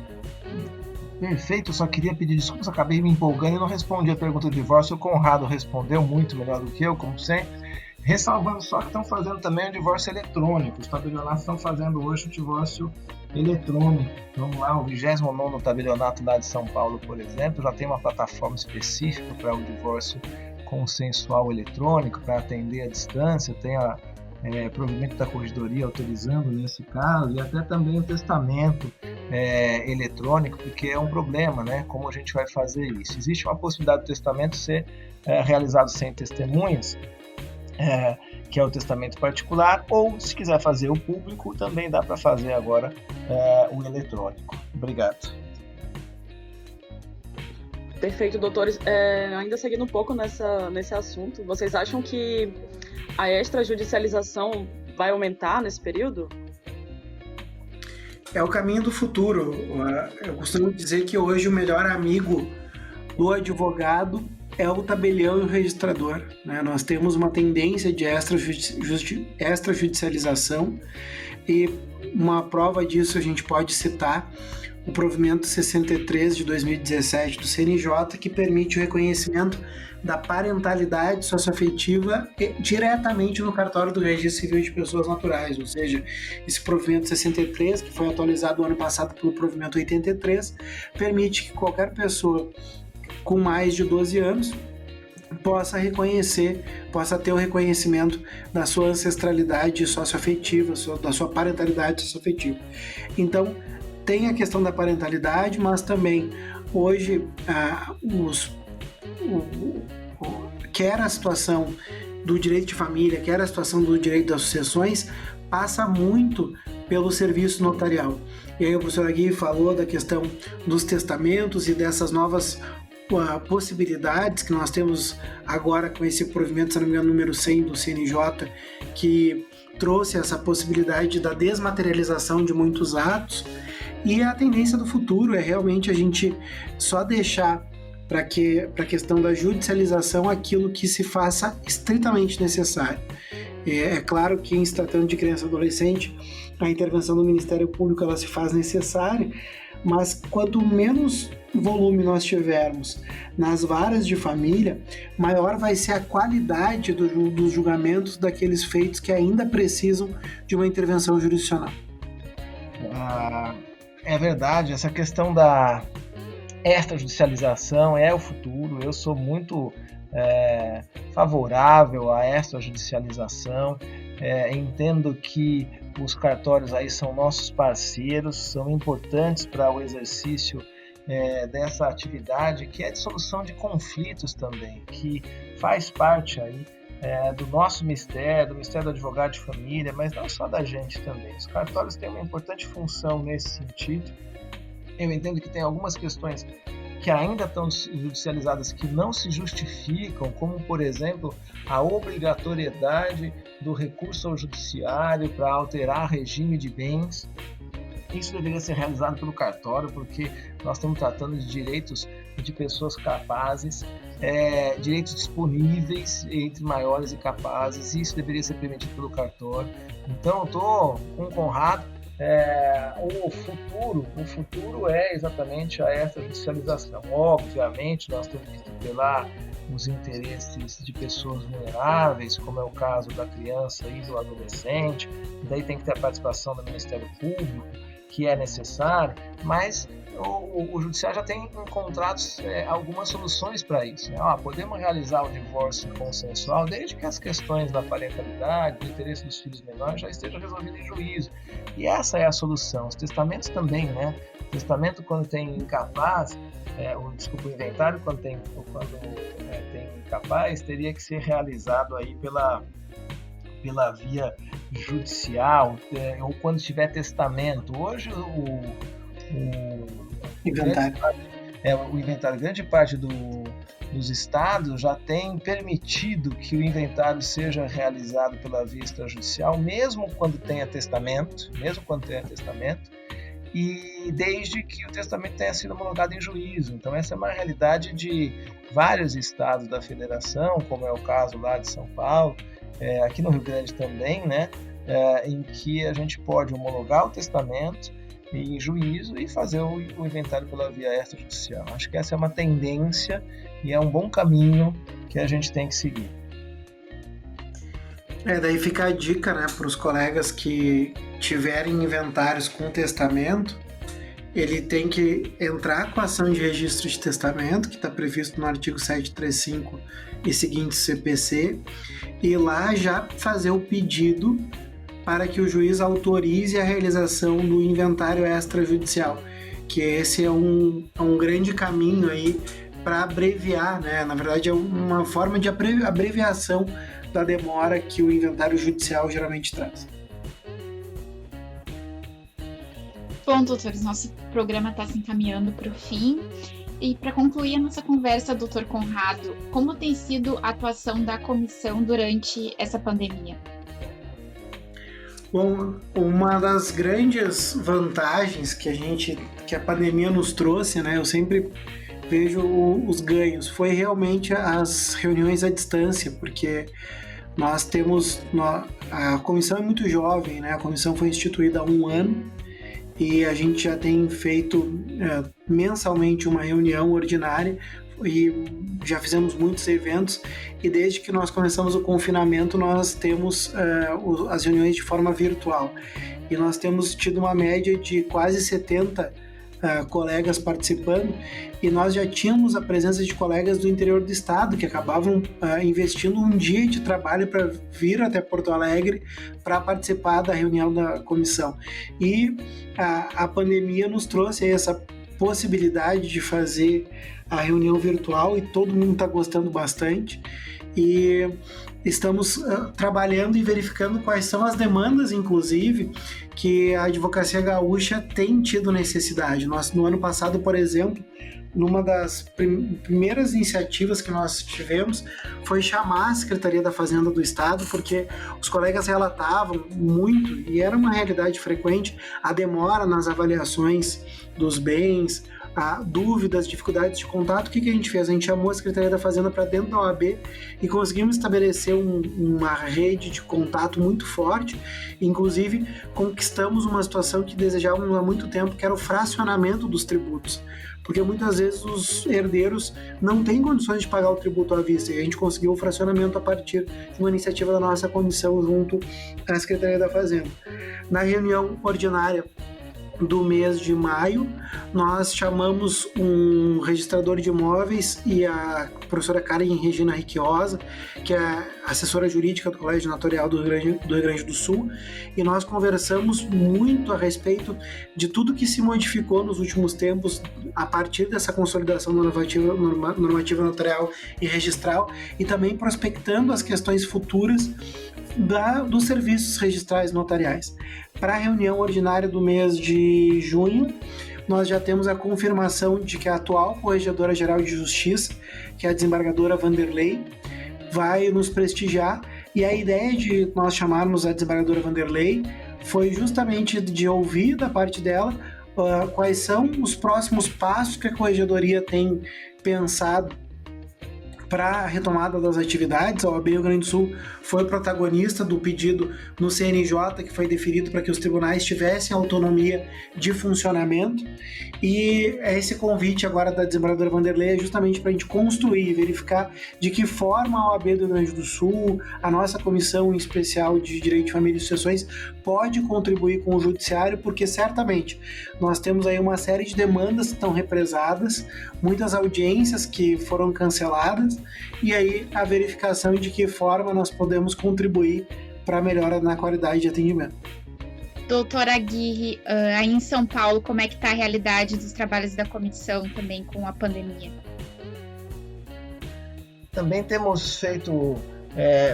Speaker 4: Perfeito, eu só queria pedir desculpas, acabei me empolgando e não respondi a pergunta do divórcio. O Conrado respondeu muito melhor do que eu, como sempre. Ressalvando só que estão fazendo também o divórcio eletrônico. Os tabelionatos estão fazendo hoje o divórcio eletrônico. Vamos lá, o 29º tabelionato lá de São Paulo, por exemplo, já tem uma plataforma específica para o divórcio consensual eletrônico, para atender à distância, tem provimento da corregedoria autorizando nesse caso, e até também o testamento eletrônico, porque é um problema, né? Como a gente vai fazer isso? Existe uma possibilidade do testamento ser realizado sem testemunhas, que é o testamento particular, ou se quiser fazer o público, também dá para fazer agora o eletrônico. Obrigado.
Speaker 2: Perfeito, doutores. Ainda seguindo um pouco nesse assunto, vocês acham que a extrajudicialização vai aumentar nesse período?
Speaker 3: É o caminho do futuro. Eu costumo dizer que hoje o melhor amigo do advogado é o tabelião e o registrador, né? Nós temos uma tendência de extrajudicialização e uma prova disso a gente pode citar o provimento 63 de 2017 do CNJ, que permite o reconhecimento da parentalidade socioafetiva diretamente no cartório do Registro Civil de Pessoas Naturais, ou seja, esse provimento 63, que foi atualizado no ano passado pelo provimento 83, permite que qualquer pessoa com mais de 12 anos possa ter o reconhecimento da sua ancestralidade socioafetiva, da sua parentalidade socioafetiva. Então, tem a questão da parentalidade, mas também hoje quer a situação do direito de família, quer a situação do direito das sucessões, passa muito pelo serviço notarial. E aí o professor Agui falou da questão dos testamentos e dessas novas possibilidades que nós temos agora com esse provimento, se não me engano, número 100 do CNJ, que trouxe essa possibilidade da desmaterialização de muitos atos. E a tendência do futuro é realmente a gente só deixar para a questão da judicialização aquilo que se faça estritamente necessário. É claro que em se tratando de criança e adolescente, a intervenção do Ministério Público ela se faz necessária, mas quanto menos volume nós tivermos nas varas de família, maior vai ser a qualidade dos julgamentos daqueles feitos que ainda precisam de uma intervenção jurisdicional.
Speaker 4: É verdade, essa questão da extrajudicialização é o futuro. Eu sou muito favorável à extrajudicialização. Entendo que os cartórios aí são nossos parceiros, são importantes para o exercício dessa atividade, que é de solução de conflitos também, que faz parte aí do nosso Ministério, do Ministério do Advogado de Família, mas não só da gente também. Os cartórios têm uma importante função nesse sentido. Eu entendo que tem algumas questões que ainda estão judicializadas que não se justificam, como, por exemplo, a obrigatoriedade do recurso ao judiciário para alterar regime de bens. Isso deveria ser realizado pelo cartório, porque nós estamos tratando de direitos de pessoas capazes, direitos disponíveis entre maiores e capazes, e isso deveria ser permitido pelo cartório. Então, eu estou com o Conrado. O futuro é exatamente a extrajudicialização. Obviamente, nós temos que tutelar os interesses de pessoas vulneráveis, como é o caso da criança e do adolescente, daí tem que ter a participação do Ministério Público, que é necessário, mas o Judiciário já tem encontrado algumas soluções para isso. Né? Podemos realizar o divórcio consensual desde que as questões da parentalidade, do interesse dos filhos menores já estejam resolvidas em juízo. E essa é a solução. Os testamentos também, né? O testamento, quando tem incapaz, o inventário, quando tem incapaz, teria que ser realizado aí pela via judicial, ou quando tiver testamento. Hoje o inventário, grande parte dos estados já tem permitido que o inventário seja realizado pela via extrajudicial, mesmo quando tenha testamento, e desde que o testamento tenha sido homologado em juízo. Então essa é uma realidade de vários estados da federação, como é o caso lá de São Paulo, aqui no Rio Grande também, né, em que a gente pode homologar o testamento em juízo e fazer o inventário pela via extrajudicial. Acho que essa é uma tendência e é um bom caminho que a gente tem que seguir.
Speaker 3: Daí fica a dica, né, para os colegas que tiverem inventários com testamento, ele tem que entrar com a ação de registro de testamento, que está previsto no artigo 735 e seguintes CPC, e lá já fazer o pedido para que o juiz autorize a realização do inventário extrajudicial, que esse é um grande caminho aí para abreviar, né? Na verdade é uma forma de abreviação da demora que o inventário judicial geralmente traz.
Speaker 5: Bom, doutores, nosso programa está se encaminhando para o fim. E para concluir a nossa conversa, doutor Conrado, como tem sido a atuação da comissão durante essa pandemia?
Speaker 3: Bom, uma das grandes vantagens que a pandemia nos trouxe, né? Eu sempre vejo os ganhos, foi realmente as reuniões à distância, porque a comissão é muito jovem, né? A comissão foi instituída há 1 ano e a gente já tem feito mensalmente uma reunião ordinária e já fizemos muitos eventos, e desde que nós começamos o confinamento nós temos as reuniões de forma virtual, e nós temos tido uma média de quase 70 colegas participando, e nós já tínhamos a presença de colegas do interior do estado que acabavam investindo um dia de trabalho para vir até Porto Alegre para participar da reunião da comissão. E a pandemia nos trouxe essa possibilidade de fazer a reunião virtual, e todo mundo está gostando bastante, e estamos trabalhando e verificando quais são as demandas, inclusive, que a advocacia gaúcha tem tido necessidade. Nós, no ano passado, por exemplo, numa das primeiras iniciativas que nós tivemos foi chamar a Secretaria da Fazenda do Estado, porque os colegas relatavam muito, e era uma realidade frequente, a demora nas avaliações dos bens, dúvidas, dificuldades de contato. O que a gente fez? A gente chamou a Secretaria da Fazenda para dentro da OAB e conseguimos estabelecer uma rede de contato muito forte. Inclusive, conquistamos uma situação que desejávamos há muito tempo, que era o fracionamento dos tributos, porque muitas vezes os herdeiros não têm condições de pagar o tributo à vista, e a gente conseguiu o fracionamento a partir de uma iniciativa da nossa comissão junto à Secretaria da Fazenda. Na reunião ordinária do mês de maio, nós chamamos um registrador de imóveis e a professora Karen Regina Riquiosa, que é assessora jurídica do Colégio Notarial do Rio Grande do Sul, e nós conversamos muito a respeito de tudo que se modificou nos últimos tempos a partir dessa consolidação normativa notarial e registral, e também prospectando as questões futuras dos serviços registrais notariais. Para a reunião ordinária do mês de junho, nós já temos a confirmação de que a atual Corregedora-Geral de Justiça, que é a desembargadora Vanderlei, vai nos prestigiar, e a ideia de nós chamarmos a desembargadora Vanderlei foi justamente de ouvir da parte dela quais são os próximos passos que a Corregedoria tem pensado para a retomada das atividades. A OAB Rio Grande do Sul foi protagonista do pedido no CNJ, que foi deferido para que os tribunais tivessem autonomia de funcionamento, e esse convite agora da desembargadora Vanderlei é justamente para a gente construir e verificar de que forma a OAB do Rio Grande do Sul, a nossa Comissão Especial de Direito de Família e Sucessões, pode contribuir com o Judiciário, porque certamente nós temos aí uma série de demandas que estão represadas, muitas audiências que foram canceladas, e aí a verificação de que forma nós podemos contribuir para a melhora na qualidade de atendimento.
Speaker 5: Doutora Aguirre, aí em São Paulo, como é que está a realidade dos trabalhos da comissão também com a pandemia?
Speaker 4: Também temos feito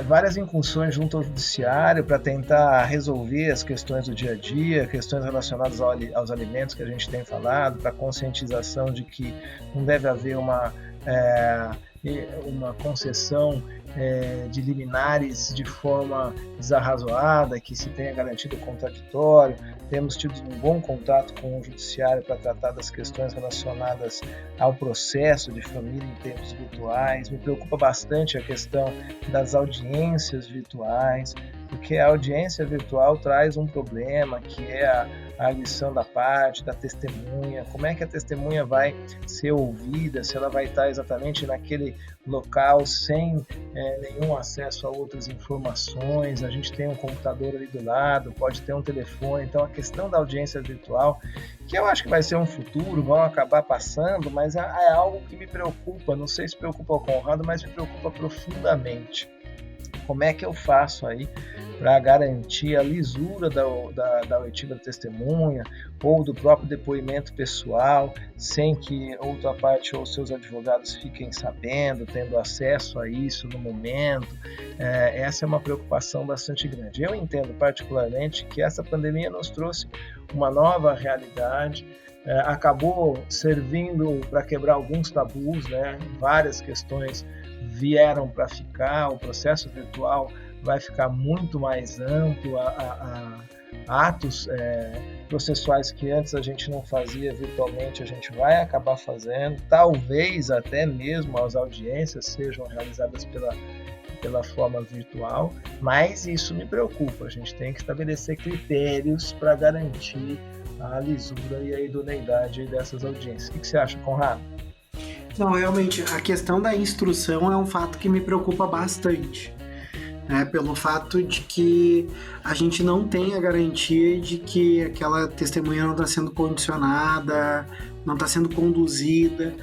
Speaker 4: várias incursões junto ao Judiciário para tentar resolver as questões do dia a dia, questões relacionadas aos alimentos que a gente tem falado, para conscientização de que não deve haver uma concessão de liminares de forma desarrazoada, que se tenha garantido o contraditório. Temos tido um bom contato com o Judiciário para tratar das questões relacionadas ao processo de família em tempos virtuais. Me preocupa bastante a questão das audiências virtuais, porque a audiência virtual traz um problema, que é a arguição da parte, da testemunha. Como é que a testemunha vai ser ouvida, se ela vai estar exatamente naquele local sem nenhum acesso a outras informações. A gente tem um computador ali do lado, pode ter um telefone. Então a questão da audiência virtual, que eu acho que vai ser um futuro, vão acabar passando, mas é algo que me preocupa. Não sei se preocupa o Conrado, mas me preocupa profundamente. Como é que eu faço aí para garantir a lisura da oitiva da testemunha ou do próprio depoimento pessoal, sem que outra parte ou seus advogados fiquem sabendo, tendo acesso a isso no momento? Essa é uma preocupação bastante grande. Eu entendo particularmente que essa pandemia nos trouxe uma nova realidade, acabou servindo para quebrar alguns tabus, né? Várias questões vieram para ficar, o processo virtual vai ficar muito mais amplo, atos processuais que antes a gente não fazia virtualmente, a gente vai acabar fazendo, talvez até mesmo as audiências sejam realizadas pela forma virtual, mas isso me preocupa. A gente tem que estabelecer critérios para garantir a lisura e a idoneidade dessas audiências. O que você acha, Conrado?
Speaker 3: Não, realmente, a questão da instrução é um fato que me preocupa bastante, né? Pelo fato de que a gente não tem a garantia de que aquela testemunha não está sendo condicionada, não está sendo conduzida,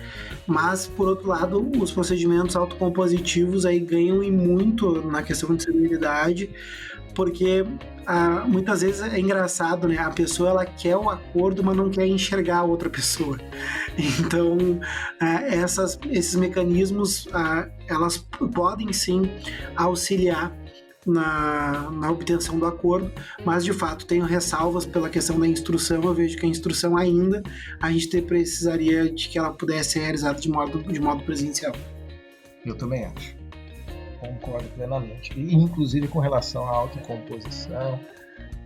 Speaker 3: mas, por outro lado, os procedimentos autocompositivos aí ganham e muito na questão de celeridade, porque muitas vezes é engraçado, né? A pessoa ela quer o acordo, mas não quer enxergar a outra pessoa. Então, esses mecanismos, elas podem sim auxiliar na obtenção do acordo, mas de fato tenho ressalvas pela questão da instrução. Eu vejo que a instrução ainda a gente precisaria de que ela pudesse ser realizada de modo presencial.
Speaker 4: Eu também acho. Concordo plenamente. E, inclusive com relação à autocomposição,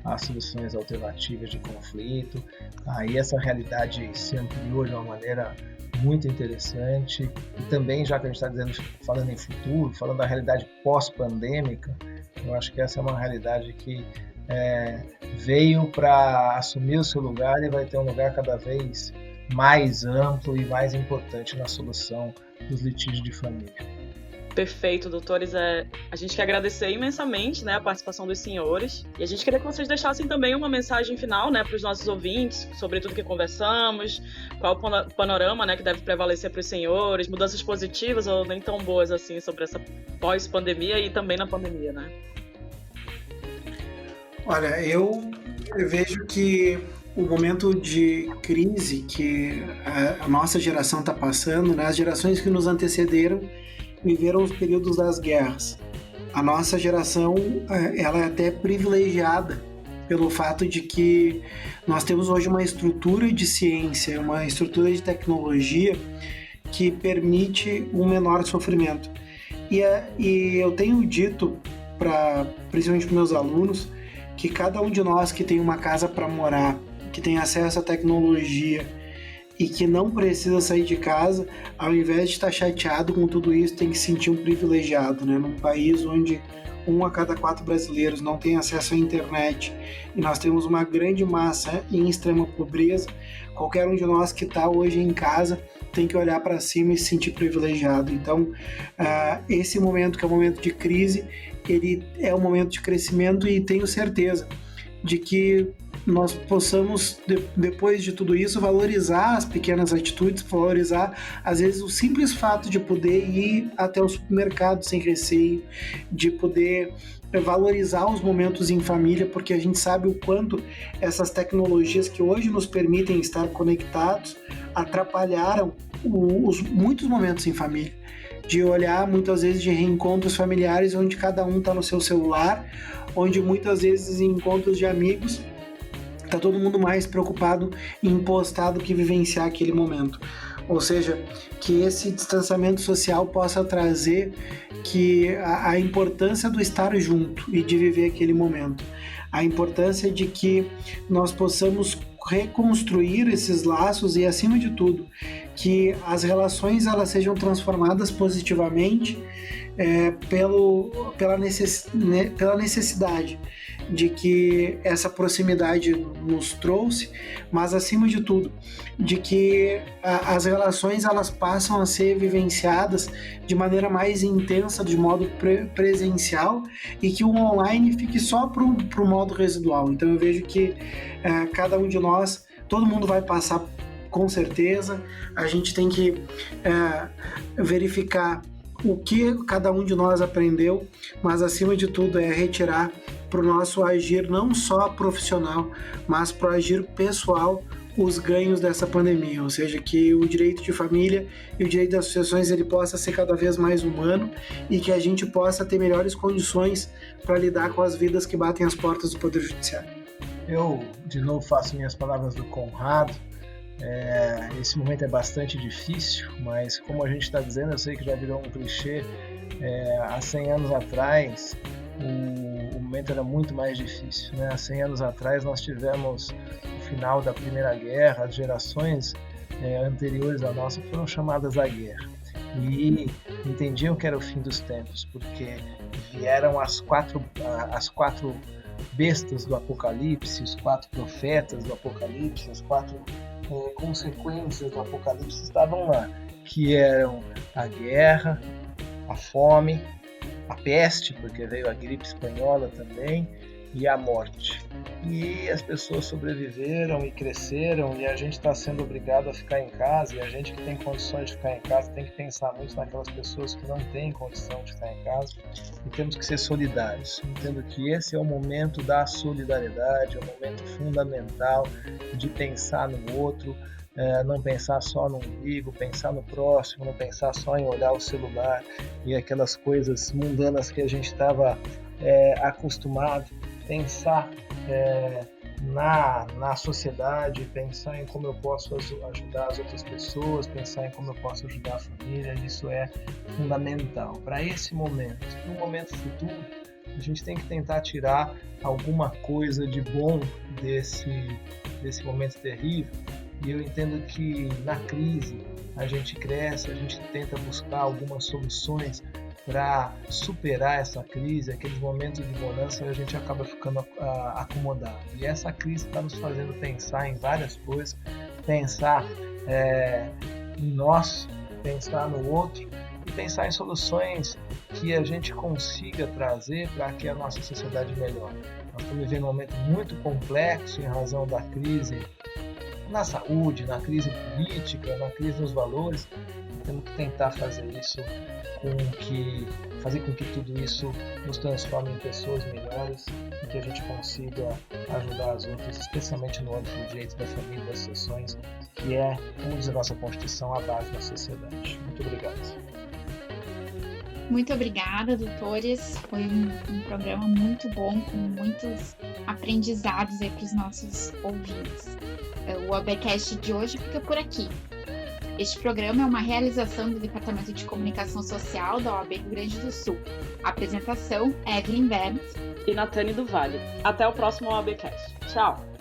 Speaker 4: às soluções alternativas de conflito, aí essa realidade se ampliou de uma maneira muito interessante. E também, já que a gente está falando em futuro, falando da realidade pós-pandêmica, eu acho que essa é uma realidade que veio para assumir o seu lugar e vai ter um lugar cada vez mais amplo e mais importante na solução dos litígios de família.
Speaker 2: Perfeito, doutores. A gente quer agradecer imensamente, né, a participação dos senhores, e a gente queria que vocês deixassem também uma mensagem final, né, para os nossos ouvintes, sobre tudo que conversamos, qual o panorama, né, que deve prevalecer para os senhores, mudanças positivas ou nem tão boas assim sobre essa pós-pandemia e também na pandemia, né?
Speaker 3: Olha, eu vejo que o momento de crise que a nossa geração está passando, né, as gerações que nos antecederam viveram os períodos das guerras. A nossa geração, ela é até privilegiada pelo fato de que nós temos hoje uma estrutura de ciência, uma estrutura de tecnologia que permite um menor sofrimento. E eu tenho dito, principalmente para meus alunos, que cada um de nós que tem uma casa para morar, que tem acesso à tecnologia e que não precisa sair de casa, ao invés de estar chateado com tudo isso, tem que se sentir um privilegiado, né? Num país onde 1 a cada 4 brasileiros não tem acesso à internet e nós temos uma grande massa em extrema pobreza, qualquer um de nós que está hoje em casa tem que olhar para cima e se sentir privilegiado. Então, esse momento, que é um momento de crise, ele é um momento de crescimento, e tenho certeza de que nós possamos, depois de tudo isso, valorizar as pequenas atitudes, valorizar, às vezes, o simples fato de poder ir até o supermercado sem receio, de poder valorizar os momentos em família, porque a gente sabe o quanto essas tecnologias que hoje nos permitem estar conectados atrapalharam muitos momentos em família, de olhar muitas vezes de reencontros familiares onde cada um está no seu celular, onde muitas vezes em encontros de amigos está todo mundo mais preocupado em postar do que vivenciar aquele momento. Ou seja, que esse distanciamento social possa trazer a importância do estar junto e de viver aquele momento. A importância de que nós possamos reconstruir esses laços e, acima de tudo, que as relações elas sejam transformadas positivamente pela necessidade de que essa proximidade nos trouxe, mas, acima de tudo, de que as relações elas passam a ser vivenciadas de maneira mais intensa, de modo presencial, e que o online fique só para o modo residual. Então eu vejo que cada um de nós, todo mundo vai passar, com certeza. A gente tem que verificar o que cada um de nós aprendeu, mas, acima de tudo, é retirar para o nosso agir não só profissional, mas para o agir pessoal, os ganhos dessa pandemia. Ou seja, que o direito de família e o direito das associações ele possa ser cada vez mais humano, e que a gente possa ter melhores condições para lidar com as vidas que batem as portas do Poder Judiciário.
Speaker 4: Eu, de novo, faço minhas palavras do Conrado. Esse momento é bastante difícil, mas, como a gente está dizendo, eu sei que já virou um clichê, há 100 anos atrás o momento era muito mais difícil, né? Há 100 anos atrás nós tivemos o final da Primeira Guerra, as gerações anteriores à nossa foram chamadas à guerra e entendiam que era o fim dos tempos, porque vieram as quatro bestas do Apocalipse, os 4 profetas do Apocalipse, as 4 consequências do Apocalipse estavam lá, que eram a guerra, a fome, a peste, porque veio a gripe espanhola também, e a morte. E as pessoas sobreviveram e cresceram, e a gente está sendo obrigado a ficar em casa, e a gente que tem condições de ficar em casa tem que pensar muito naquelas pessoas que não têm condição de ficar em casa, e temos que ser solidários. Entendo que esse é o momento da solidariedade, é o momento fundamental de pensar no outro, não pensar só no umbigo, pensar no próximo, não pensar só em olhar o celular e aquelas coisas mundanas que a gente estava acostumado, pensar na sociedade, pensar em como eu posso ajudar as outras pessoas, pensar em como eu posso ajudar a família. Isso é fundamental para esse momento. No momento futuro, a gente tem que tentar tirar alguma coisa de bom desse momento terrível. E eu entendo que na crise a gente cresce, a gente tenta buscar algumas soluções para superar essa crise. Aqueles momentos de bonança a gente acaba ficando acomodado. E essa crise está nos fazendo pensar em várias coisas, pensar em nós, pensar no outro e pensar em soluções que a gente consiga trazer para que a nossa sociedade melhore. Nós estamos vivendo um momento muito complexo em razão da crise na saúde, na crise política, na crise dos valores. Temos que tentar fazer com que tudo isso nos transforme em pessoas melhores e que a gente consiga ajudar as outras, especialmente no âmbito do direito da família e das sucessões, que é, como diz a nossa Constituição, a base da sociedade. Muito obrigado.
Speaker 5: Muito obrigada, doutores. Foi um programa muito bom, com muitos aprendizados aí para os nossos ouvintes. O ABcast de hoje fica por aqui. Este programa é uma realização do Departamento de Comunicação Social da OAB Rio Grande do Sul. A apresentação é Evelyn Berns
Speaker 2: e Natane do Vale. Até o próximo ABcast. Tchau!